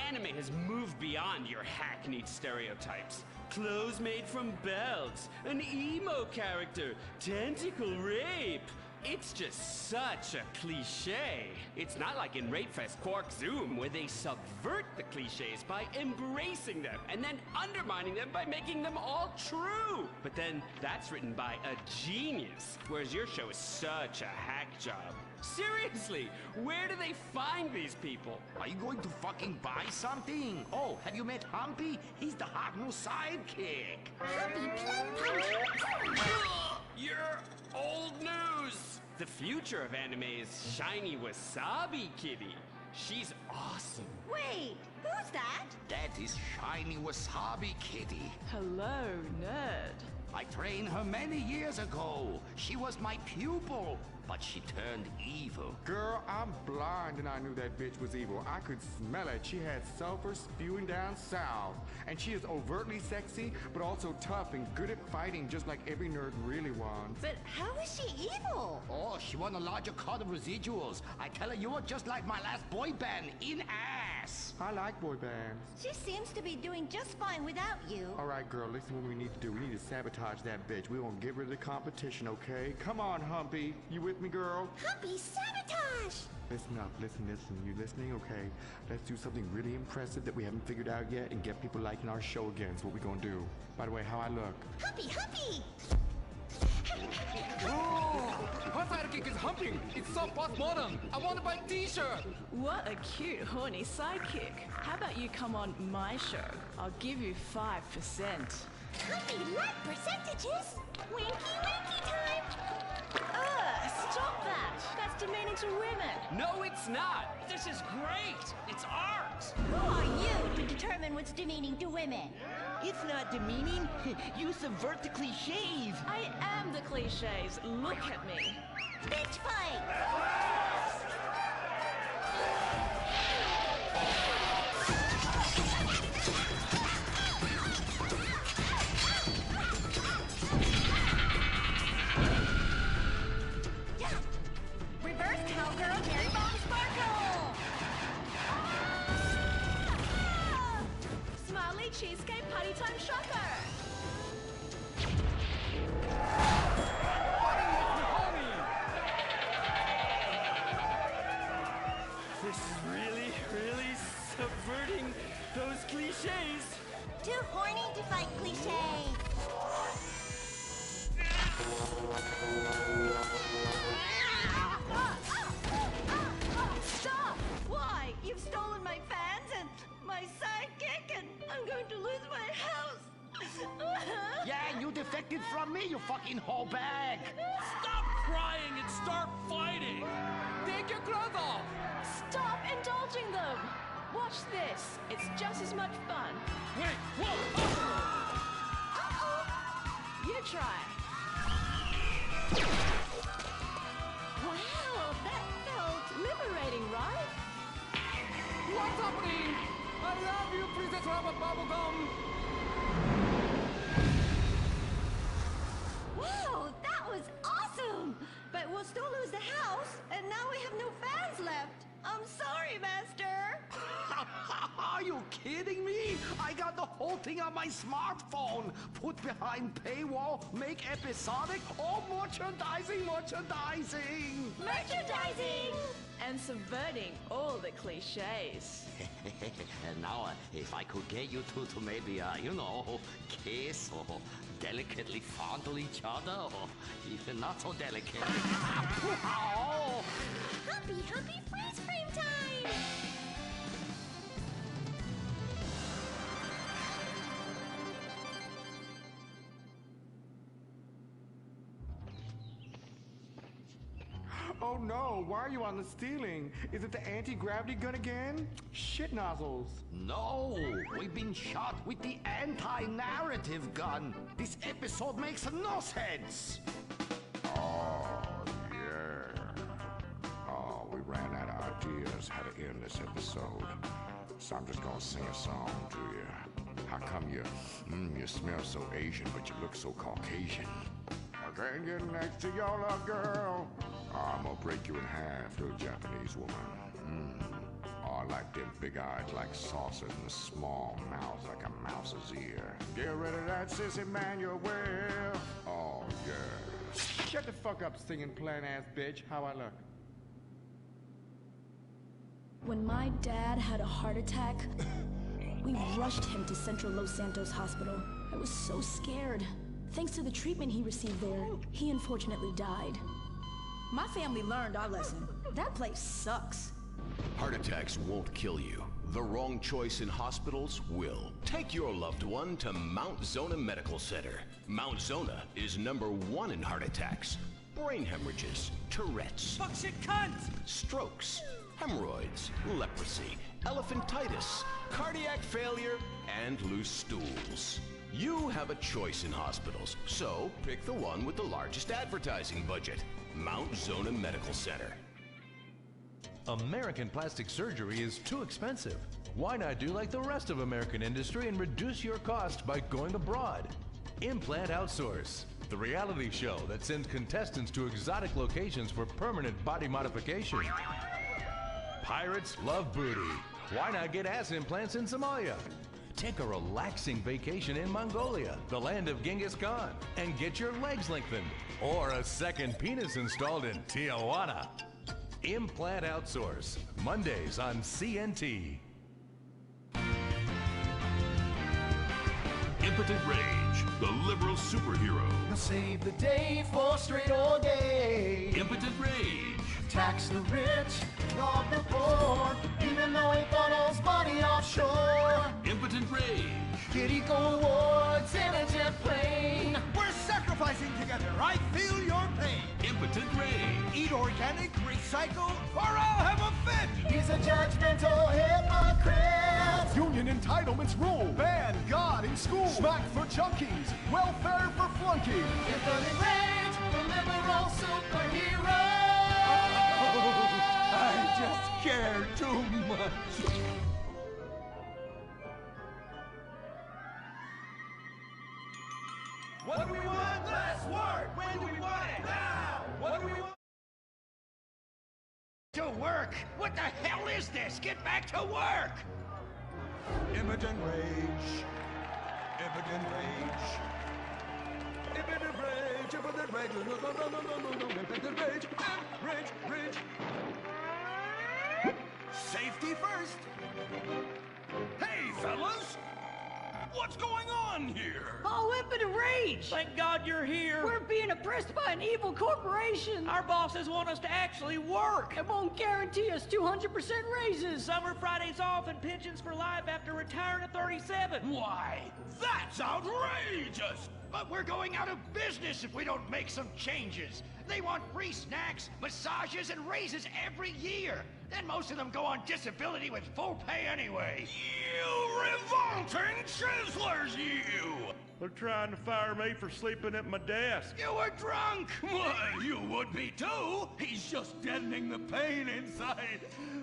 Anime has moved beyond your hackneyed stereotypes. Clothes made from belts, an emo character, tentacle rape. It's just such a cliche. It's not like in Rapefest Quark Zoom, where they subvert the cliches by embracing them and then undermining them by making them all true. But then that's written by a genius, whereas your show is such a hack job. Seriously, where do they find these people? Are you going to fucking buy something? Oh, have you met Humpy? He's the hot new sidekick. Humpy Plum You're old news! The future of anime is Shiny Wasabi Kitty. She's awesome. Wait, who's that? That is Shiny Wasabi Kitty. Hello, nerd. I trained her many years ago. She was my pupil, but she turned evil. Girl, I'm blind and I knew that bitch was evil. I could smell it. She had sulfur spewing down south. And she is overtly sexy, but also tough and good at fighting, just like every nerd really wants. But how is she evil? Oh, she won a larger cut of residuals. I tell her you are just like my last boy band, in ass. I like boy bands. She seems to be doing just fine without you. All right, girl, listen what we need to do. We need to sabotage that bitch. We won't get rid of the competition, okay? Come on, Humpy. You with me, girl? Humpy sabotage! Listen up, listen. You listening? Okay. Let's do something really impressive that we haven't figured out yet and get people liking our show again. That's what we're gonna do. By the way, how I look? Humpy! What's that it is humping. It's so postmodern. I want to buy a t-shirt. What a cute, horny sidekick. How about you come on my show? I'll give you 5%. Humpy like percentages. Winky winky time. Stop that. That's demeaning to women. No, it's not. This is great. It's art. Who are you to determine what's demeaning to women? It's not demeaning. You subvert the cliches. I am the cliches. Look at me. Bitch fight! Reverse cowgirl, Mary Bomb Sparkle! Smiley cheesecake party time shocker! This is really, really subverting those cliches. Too horny to fight cliches. Stop! Why? You've stolen my fans and my sidekick, and I'm going to lose my house. Yeah, you defected from me, you fucking whole bag. Stop crying and start fighting. Take your clothes off. Stop indulging them! Watch this. It's just as much fun. Wait, whoa! You try. Wow, that felt liberating, right? What's happening? I love you, Princess Rubber Bubblegum. Wow, that was awesome! But we'll still lose the house, and now we have no fans left. I'm sorry, Master. Are you kidding me? I got the whole thing on my smartphone. Put behind paywall, make episodic, all merchandising. Merchandising! And subverting all the cliches. And now, if I could get you two to maybe, kiss or delicately fondle each other, or even not so delicate. Humpy freeze frame time! Oh no, why are you on the ceiling? Is it the anti-gravity gun again? Shit nozzles. No, we've been shot with the anti-narrative gun. This episode makes no sense. Oh, yeah. Oh, we ran out of ideas how to end this episode. So I'm just gonna sing a song to you. How come you smell so Asian, but you look so Caucasian? I can't get next to your little girl. I'm gonna break you in half, little Japanese woman. Oh, I like them big eyes like saucers and the small mouths like a mouse's ear. Get rid of that sissy Manuel. Oh, yeah. Shut the fuck up, singing plan-ass bitch. How I look? When my dad had a heart attack, we rushed him to Central Los Santos Hospital. I was so scared. Thanks to the treatment he received there, he unfortunately died. My family learned our lesson. That place sucks. Heart attacks won't kill you. The wrong choice in hospitals will. Take your loved one to Mount Zona Medical Center. Mount Zona is #1 in heart attacks, brain hemorrhages, Tourette's, Fuck shit cunt! strokes, hemorrhoids, leprosy, elephantitis, cardiac failure, and loose stools. You have a choice in hospitals, so pick the one with the largest advertising budget. Mount Zona Medical Center. American plastic surgery is too expensive. Why not do like the rest of American industry and reduce your cost by going abroad? Implant Outsource, the reality show that sends contestants to exotic locations for permanent body modification. Pirates love booty. Why not get ass implants in Somalia? Take a relaxing vacation in Mongolia, the land of Genghis Khan, and get your legs lengthened. Or a second penis installed in Tijuana. Implant Outsource, Mondays on CNT. Impotent Rage, the liberal superhero. Save the day for straight all day. Impotent Rage. tax the rich, rob the poor, even though he funnels money offshore. Impotent Rage. Kitty go awards in a jet plane. We're sacrificing together. I feel your pain. Impotent Rage. Eat organic, recycle, or I'll have a fit. He's a judgmental hypocrite. Union entitlements rule. Ban God in school. Smack for junkies. Welfare for flunkies. Impotent Rage, the liberal superhero. I just care too much. What do we want? Less work. When do we want it? Now. What do we want? To work? What the hell is this? Get back to work! Impotent Rage. Impotent Rage. Impotent Rage. Impotent Rage. Impotent Rage. Rage. Rage. Safety first. Hey, fellas! What's going on here? Oh, Impotent Rage! Thank God you're here. We're being oppressed by an evil corporation. Our bosses want us to actually work. It won't guarantee us 200% raises. Summer Fridays off and pensions for life after retiring at 37. Why, that's outrageous! But we're going out of business if we don't make some changes. They want free snacks, massages, and raises every year. Then most of them go on disability with full pay anyway. You revolting chiselers, you! They're trying to fire me for sleeping at my desk. You were drunk! Well, you would be too. He's just deadening the pain inside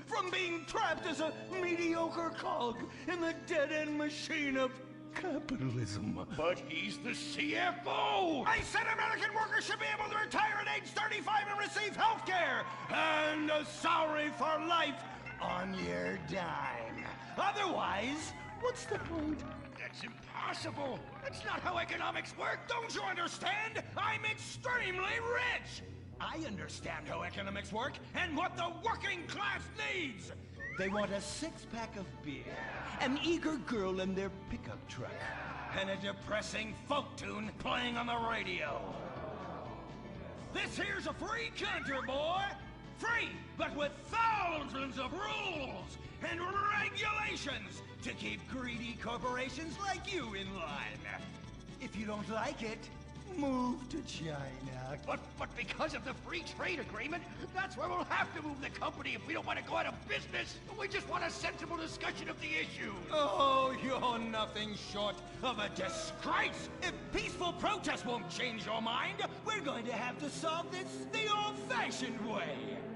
from being trapped as a mediocre cog in the dead-end machine of capitalism. But he's the CFO! I said American workers should be able to retire at age 35 and receive health care and a salary for life on your dime. Otherwise, what's the point? That's impossible. That's not how economics work. Don't you understand? I'm extremely rich. I understand how economics work and what the working class needs. They want a six-pack of beer, an eager girl in their pickup truck, and a depressing folk tune playing on the radio. This here's a free country, boy. Free, but with thousands of rules and regulations to keep greedy corporations like you in line. If you don't like it, move to China. But because of the free trade agreement, that's where we'll have to move the company if we don't want to go out of business. We just want a sensible discussion of the issue. Oh, you're nothing short of a disgrace. If peaceful protest won't change your mind, we're going to have to solve this the old-fashioned way.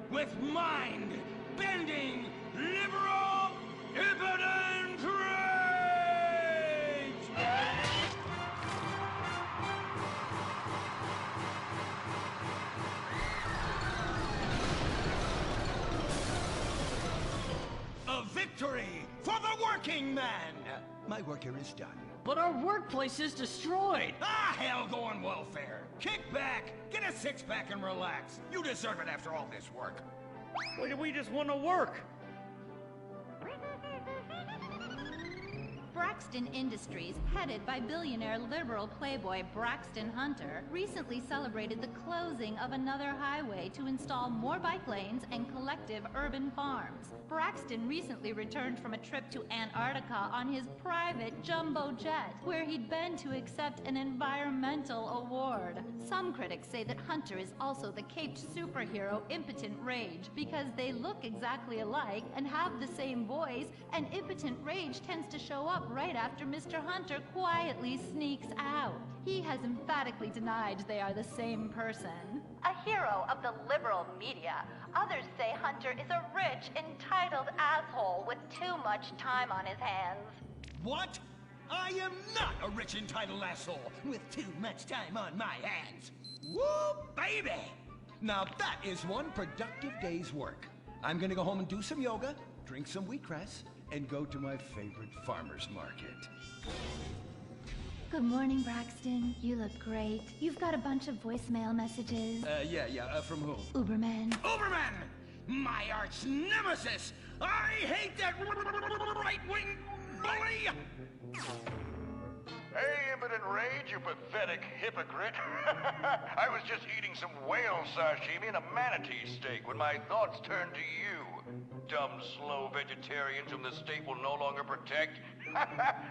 With mind-bending, liberal, impotent rage! A victory for the working man! My work here is done. But our workplace is destroyed. Ah, hell, go on welfare. Kick back, get a six-pack and relax. You deserve it after all this work. We just want to work. Braxton Industries, headed by billionaire liberal playboy Braxton Hunter, recently celebrated the closing of another highway to install more bike lanes and collective urban farms. Braxton recently returned from a trip to Antarctica on his private jumbo jet, where he'd been to accept an environmental award. Some critics say that Hunter is also the caped superhero Impotent Rage, because they look exactly alike and have the same voice, and Impotent Rage tends to show up right after Mr. Hunter quietly sneaks out. He has emphatically denied they are the same person. A hero of the liberal media, others say Hunter is a rich, entitled asshole with too much time on his hands. What? I am not a rich, entitled asshole with too much time on my hands. Woo, baby! Now that is one productive day's work. I'm gonna go home and do some yoga, drink some wheatgrass, and go to my favorite farmer's market. Good morning, Braxton. You look great. You've got a bunch of voicemail messages. From whom? Uberman. Uberman! My arch nemesis! I hate that right-wing bully! Hey, Impotent Rage, you pathetic hypocrite. I was just eating some whale sashimi and a manatee steak when my thoughts turned to you. Dumb, slow vegetarians whom the state will no longer protect.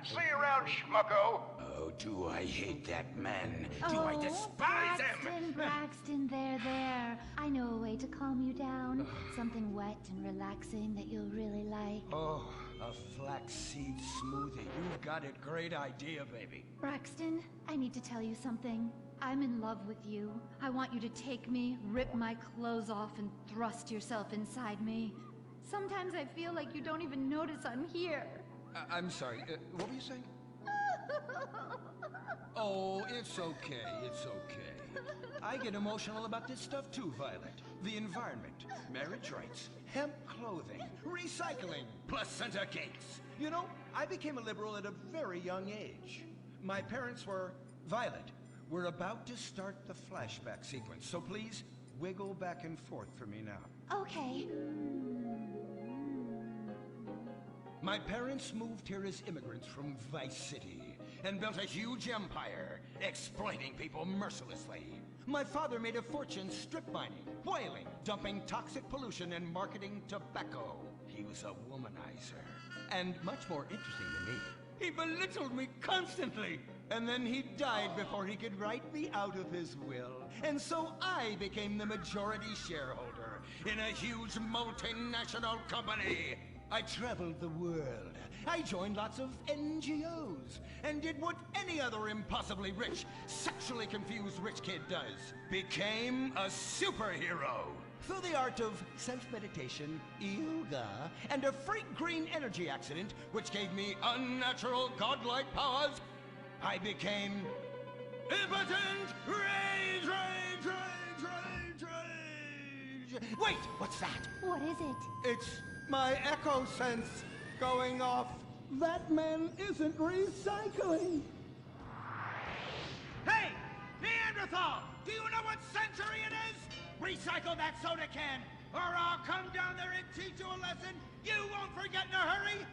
See you around, schmucko. Oh, do I hate that man. Do I despise him. Braxton, there. I know a way to calm you down. Something wet and relaxing that you'll really like. Oh, a flaxseed smoothie. You've got a great idea, baby. Braxton, I need to tell you something. I'm in love with you. I want you to take me, rip my clothes off, and thrust yourself inside me. Sometimes I feel like you don't even notice I'm here. I'm sorry, what were you saying? Oh, it's okay, it's okay. I get emotional about this stuff too, Violet. The environment, marriage rights, hemp clothing, recycling, placenta cakes. You know, I became a liberal at a very young age. My parents were... Violet, we're about to start the flashback sequence, so please wiggle back and forth for me now. Okay. My parents moved here as immigrants from Vice City and built a huge empire, exploiting people mercilessly. My father made a fortune strip mining, whaling, dumping toxic pollution, and marketing tobacco. He was a womanizer. And much more interesting than me, he belittled me constantly. And then he died before he could write me out of his will. And so I became the majority shareholder in a huge multinational company. I traveled the world. I joined lots of NGOs and did what any other impossibly rich, sexually confused rich kid does. Became a superhero. Through the art of self-meditation, yoga, and a freak green energy accident, which gave me unnatural godlike powers, I became Impotent Rage, Rage, Rage, Rage, Rage! Wait, what's that? What is it? It's my echo sense going off. That man isn't recycling. Hey, Neanderthal! Do you know what century it is? Recycle that soda can, or I'll come down there and teach you a lesson you won't forget in a hurry!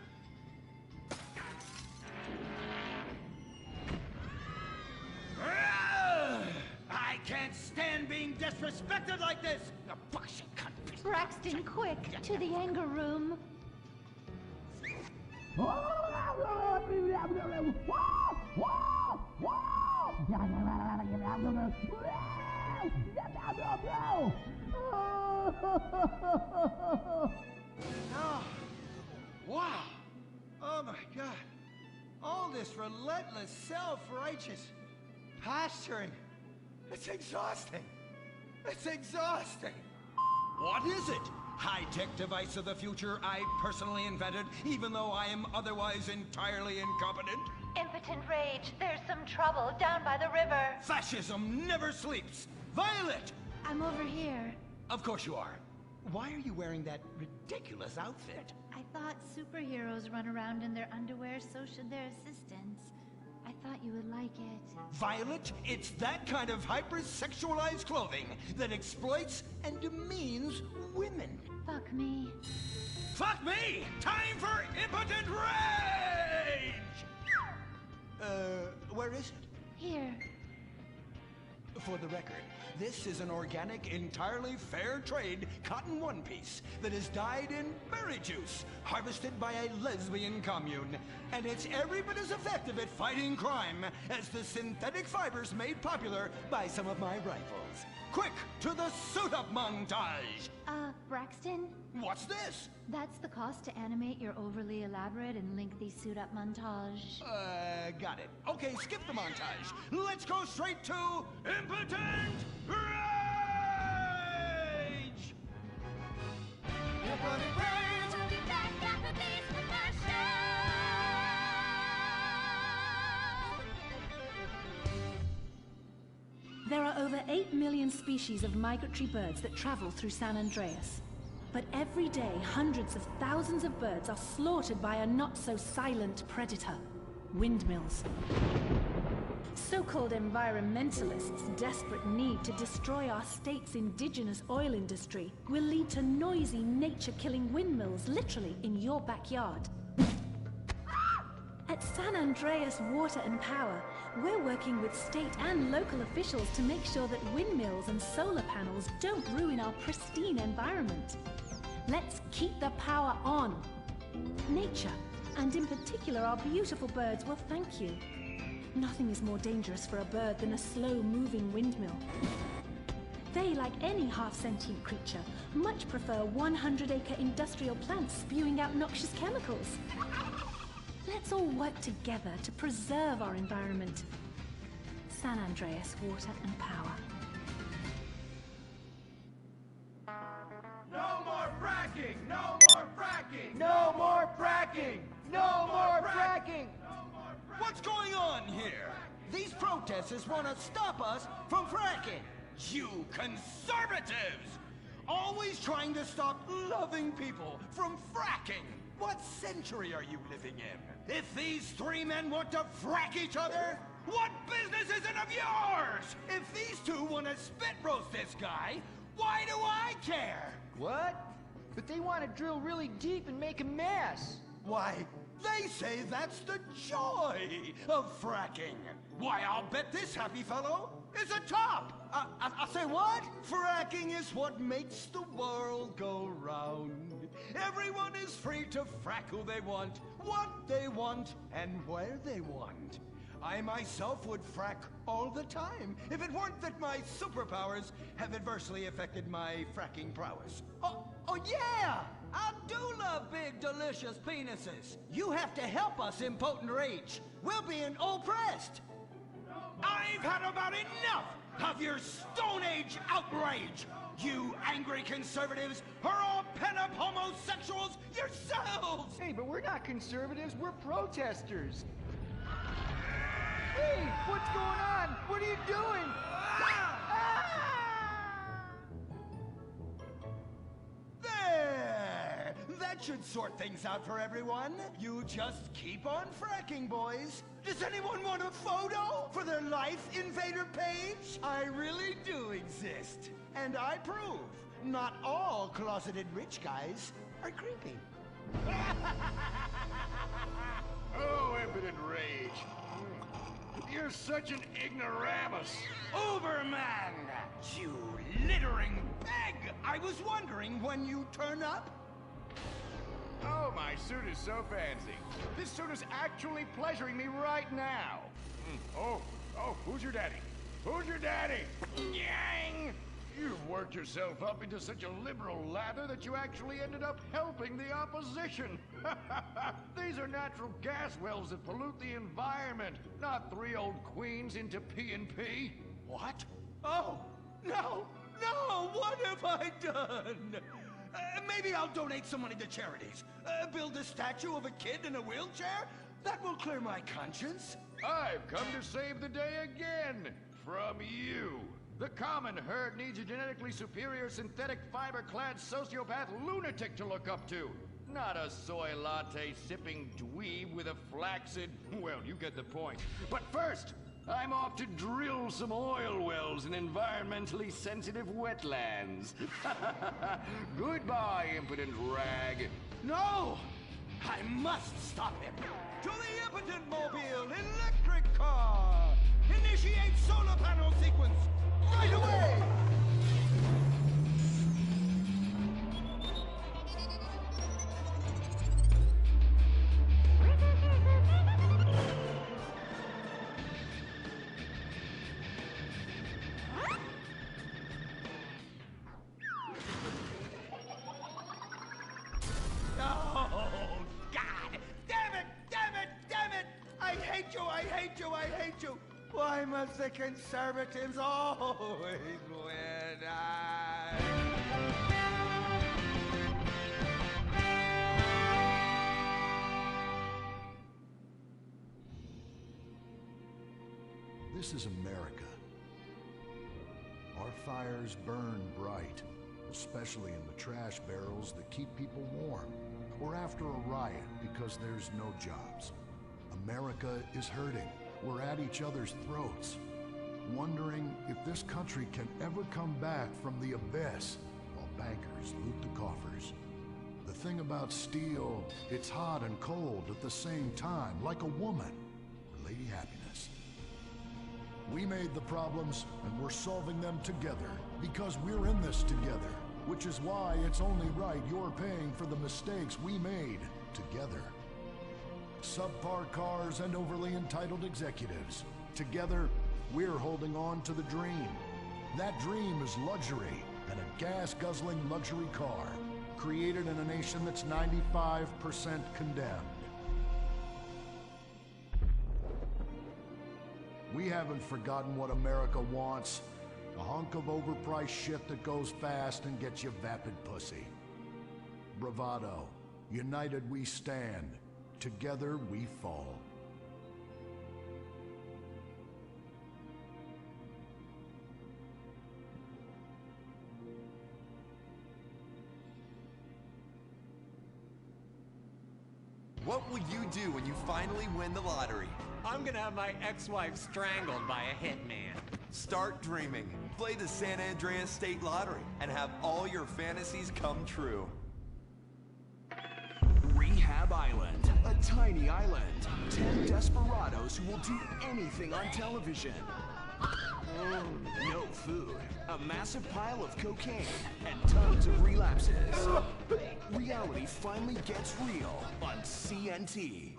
I can't stand being disrespected like this! The bullshit cunt. Braxton, quick, to the anger room. Oh, wow. Oh my God. All this relentless, self-righteous posturing. It's exhausting. It's exhausting. What is it? High-tech device of the future I personally invented, even though I am otherwise entirely incompetent? Impotent Rage, there's some trouble down by the river. Fascism never sleeps. Violet! I'm over here. Of course you are. Why are you wearing that ridiculous outfit? I thought superheroes run around in their underwear, so should their assistants. I thought you would like it. Violet, it's that kind of hypersexualized clothing that exploits and demeans women. Fuck me. Fuck me! Time for Impotent Rage! Where is it? Here. For the record, this is an organic, entirely fair trade cotton one piece that is dyed in berry juice, harvested by a lesbian commune. And it's every bit as effective at fighting crime as the synthetic fibers made popular by some of my rivals. Quick, to the suit-up montage! Braxton? What's this? That's the cost to animate your overly elaborate and lengthy suit-up montage. Got it. Okay, skip the montage. Let's go straight to Impotent Rage! Impotent Rage! We'll be back after these commercials! There are over 8 million species of migratory birds that travel through San Andreas. But every day, hundreds of thousands of birds are slaughtered by a not-so-silent predator, windmills. So-called environmentalists' desperate need to destroy our state's indigenous oil industry will lead to noisy, nature-killing windmills literally in your backyard. At San Andreas Water and Power, we're working with state and local officials to make sure that windmills and solar panels don't ruin our pristine environment. Let's keep the power on. Nature, and in particular our beautiful birds, will thank you. Nothing is more dangerous for a bird than a slow-moving windmill. They, like any half-sentient creature, much prefer 100-acre industrial plants spewing out noxious chemicals. Let's all work together to preserve our environment. San Andreas Water and Power. No more fracking! No more fracking! No more fracking! No more fracking! What's going on here? These protesters want to stop us from fracking. You conservatives! Always trying to stop loving people from fracking. What century are you living in? If these three men want to frack each other, what business is it of yours? If these two want to spit roast this guy, why do I care? What? But they want to drill really deep and make a mess. Why, they say that's the joy of fracking. Why, I'll bet this happy fellow is a top. I say what? Fracking is what makes the world go round. Everyone is free to frack who they want, what they want, and where they want. I myself would frack all the time if it weren't that my superpowers have adversely affected my fracking prowess. Oh yeah! I do love big, delicious penises. You have to help us, impotent rage. We're being oppressed. I've had about enough of your Stone Age outrage. You angry conservatives are all pent-up homosexuals yourselves! Hey, but we're not conservatives, we're protesters. Hey, what's going on? What are you doing? There! That should sort things out for everyone. You just keep on fracking, boys. Does anyone want a photo for their Life Invader page? I really do exist. And I prove not all closeted rich guys are creepy. Oh, impotent rage. You're such an ignoramus. Uberman! You littering peg! I was wondering when you turn up. Oh, my suit is so fancy. This suit is actually pleasuring me right now. Oh, who's your daddy? Who's your daddy? Yang! You've worked yourself up into such a liberal lather that you actually ended up helping the opposition. These are natural gas wells that pollute the environment, not three old queens into P&P. What? Oh, no, what have I done? Maybe I'll donate some money to charities. Build a statue of a kid in a wheelchair? That will clear my conscience. I've come to save the day again. From you. The common herd needs a genetically superior synthetic fiber-clad sociopath lunatic to look up to. Not a soy latte sipping dweeb with a flaccid... Well, you get the point. But first, I'm off to drill some oil wells in environmentally sensitive wetlands. Goodbye, impotent rag. No! I must stop him! To the impotent mobile electric car! Initiate solar panel sequence! Right away! Why must the conservatives always win? This is America. Our fires burn bright, especially in the trash barrels that keep people warm, or after a riot because there's no jobs. America is hurting. We're at each other's throats, wondering if this country can ever come back from the abyss while bankers loot the coffers. The thing about steel, it's hot and cold at the same time, like a woman. Lady Happiness. We made the problems, and we're solving them together, because we're in this together. Which is why it's only right you're paying for the mistakes we made together. Subpar cars and overly entitled executives. Together, we're holding on to the dream. That dream is luxury, and a gas-guzzling luxury car, created in a nation that's 95% condemned. We haven't forgotten what America wants. A hunk of overpriced shit that goes fast and gets you vapid pussy. Bravado. United we stand. Together we fall. What will you do when you finally win the lottery? I'm gonna have my ex-wife strangled by a hitman. Start dreaming. Play the San Andreas State Lottery and have all your fantasies come true. Rehab Island, a tiny island. 10 desperados who will do anything on television. No food, a massive pile of cocaine, and tons of relapses. Reality finally gets real on CNT.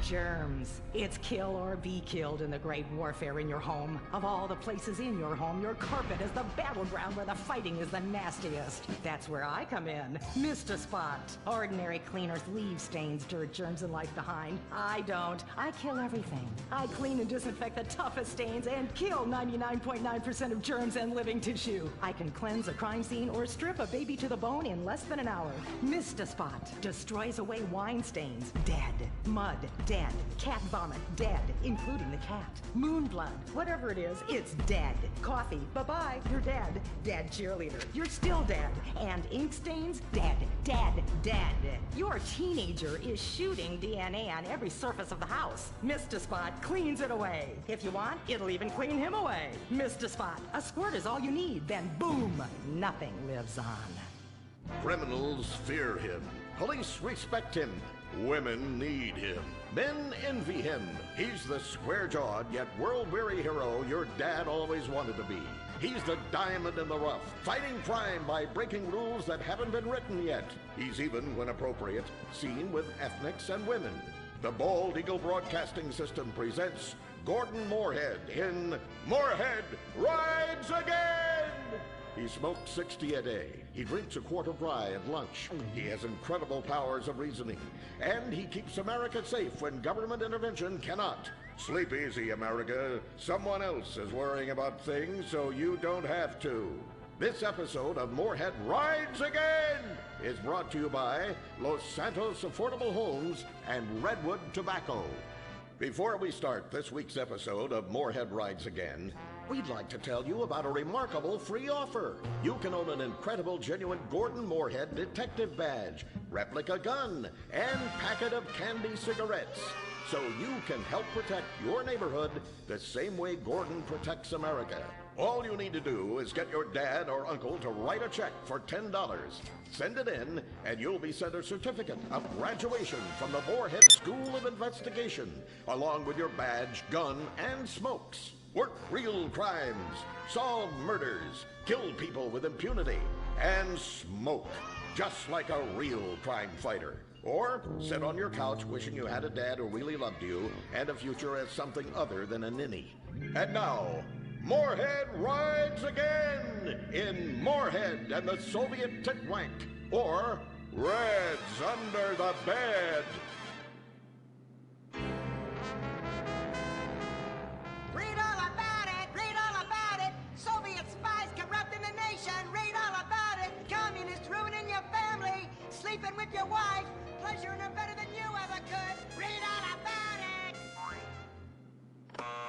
Germs. It's kill or be killed in the great warfare in your home. Of all the places in your home, your carpet is the battleground where the fighting is the nastiest. That's where I come in. Mr. Spot. Ordinary cleaners leave stains, dirt, germs, and life behind. I don't. I kill everything. I clean and disinfect the toughest stains and kill 99.9% of germs and living tissue. I can cleanse a crime scene or strip a baby to the bone in less than an hour. Mr. Spot destroys away wine stains. Dead. Mud. Dead. Cat vomit, dead, including the cat. Moon blood, whatever it is, it's dead. Coffee, bye-bye, you're dead. Dead cheerleader, you're still dead. And ink stains, dead, dead, dead. Your teenager is shooting DNA on every surface of the house. Mr. Spot cleans it away. If you want, it'll even clean him away. Mr. Spot, a squirt is all you need, then boom, nothing lives on. Criminals fear him. Police respect him. Women need him. Men envy him. He's the square-jawed yet world-weary hero your dad always wanted to be. He's the diamond in the rough, fighting crime by breaking rules that haven't been written yet. He's even, when appropriate, seen with ethnics and women. The Bald Eagle Broadcasting System presents Gordon Moorhead in Moorhead Rides Again! He smokes 60 a day. He drinks a quart of rye at lunch. He has incredible powers of reasoning. And he keeps America safe when government intervention cannot. Sleep easy, America. Someone else is worrying about things so you don't have to. This episode of Moorhead Rides Again is brought to you by Los Santos Affordable Homes and Redwood Tobacco. Before we start this week's episode of Moorhead Rides Again, we'd like to tell you about a remarkable free offer. You can own an incredible, genuine Gordon Moorhead detective badge, replica gun, and packet of candy cigarettes. So you can help protect your neighborhood the same way Gordon protects America. All you need to do is get your dad or uncle to write a check for $10. Send it in, and you'll be sent a certificate of graduation from the Moorhead School of Investigation, along with your badge, gun, and smokes. Work real crimes, solve murders, kill people with impunity, and smoke, just like a real crime fighter. Or sit on your couch wishing you had a dad who really loved you and a future as something other than a ninny. And now, Moorhead Rides Again in Moorhead and the Soviet Titwank, or Reds Under the Bed. Read all about it! Read all about it! Soviet spies corrupting the nation! Read all about it! Communists ruining your family! Sleeping with your wife! Pleasuring her better than you ever could! Read all about it!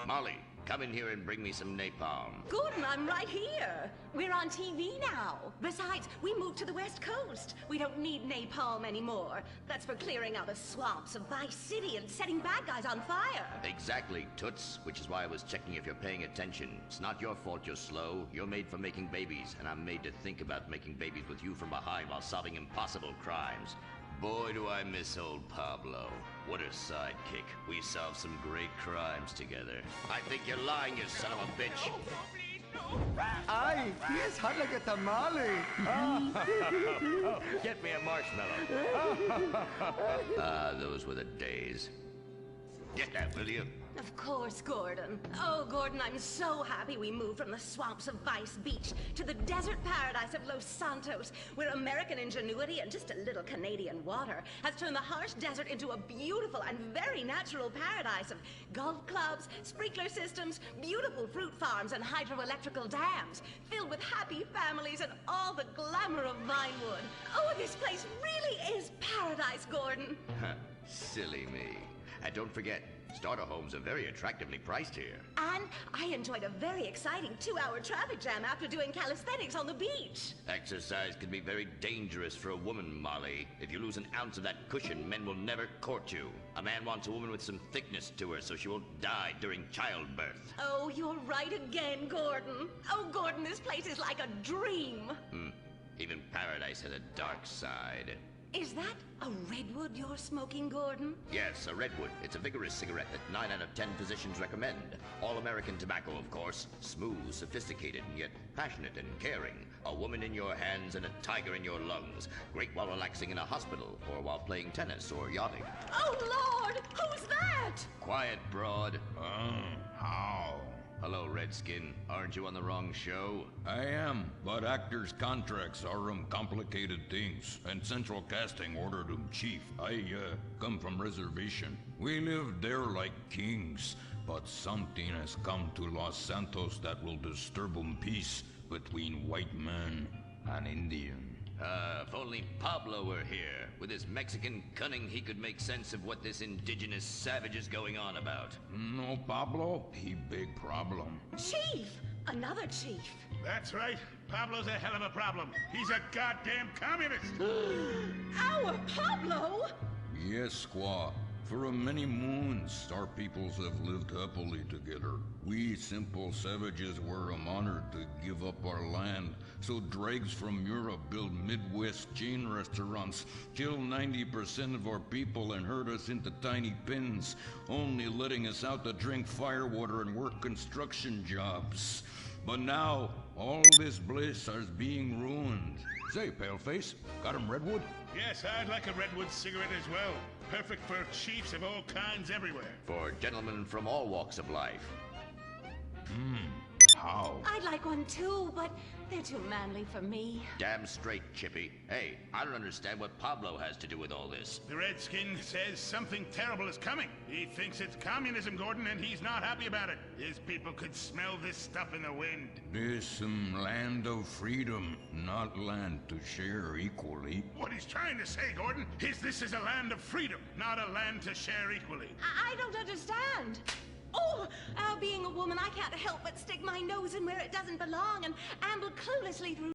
Molly, come come in here and bring me some napalm. Gordon, I'm right here. We're on TV now. Besides, we moved to the West Coast. We don't need napalm anymore. That's for clearing out the swamps of Vice City and setting bad guys on fire. Exactly, Toots, which is why I was checking if you're paying attention. It's not your fault you're slow. You're made for making babies, and I'm made to think about making babies with you from behind while solving impossible crimes. Boy, do I miss old Pablo. What a sidekick. We solved some great crimes together. I think you're lying, you son of a bitch. Ay, he is hot like a tamale. Oh, get me a marshmallow. Those were the days. Get that, will you? Of course, Gordon. Oh, Gordon, I'm so happy we moved from the swamps of Vice Beach to the desert paradise of Los Santos, where American ingenuity and just a little Canadian water has turned the harsh desert into a beautiful and very natural paradise of golf clubs, sprinkler systems, beautiful fruit farms, and hydroelectrical dams, filled with happy families and all the glamour of Vinewood. Oh, this place really is paradise, Gordon. Silly me. And don't forget, starter homes are very attractively priced here. And I enjoyed a very exciting 2-hour traffic jam after doing calisthenics on the beach. Exercise can be very dangerous for a woman, Molly. If you lose an ounce of that cushion, men will never court you. A man wants a woman with some thickness to her so she won't die during childbirth. Oh, you're right again, Gordon. Oh, Gordon, this place is like a dream. Even paradise has a dark side. Is that a redwood you're smoking, Gordon? Yes, a redwood. It's a vigorous cigarette that 9 out of 10 physicians recommend. All-American tobacco, of course. Smooth, sophisticated, and yet passionate and caring. A woman in your hands and a tiger in your lungs. Great while relaxing in a hospital, or while playing tennis or yachting. Oh, Lord! Who's that? Quiet, broad. How? Hello, Redskin. Aren't you on the wrong show? I am, but actors' contracts are complicated things, and Central Casting ordered chief. I come from reservation. We live there like kings, but something has come to Los Santos that will disturb peace between white man and Indian. If only Pablo were here. With his Mexican cunning, he could make sense of what this indigenous savage is going on about. No, Pablo, he big problem. Chief! Another chief. That's right. Pablo's a hell of a problem. He's a goddamn communist. Our Pablo? Yes, squaw. For many moons, our peoples have lived happily together. We simple savages were honored to give up our land, so dregs from Europe build Midwest chain restaurants, kill 90% of our people and herd us into tiny pens, only letting us out to drink firewater and work construction jobs. But now, all this bliss is being ruined. Say, Paleface, got him redwood? Yes, I'd like a redwood cigarette as well. Perfect for chiefs of all kinds everywhere. For gentlemen from all walks of life. How? I'd like one too, but they're too manly for me. Damn straight, Chippy. Hey, I don't understand what Pablo has to do with all this. The Redskin says something terrible is coming. He thinks it's communism, Gordon, and he's not happy about it. His people could smell this stuff in the wind. This land of freedom, not land to share equally. What he's trying to say, Gordon, is this is a land of freedom, not a land to share equally. I don't understand. Oh, being a woman, I can't help but stick my nose in where it doesn't belong and amble cluelessly through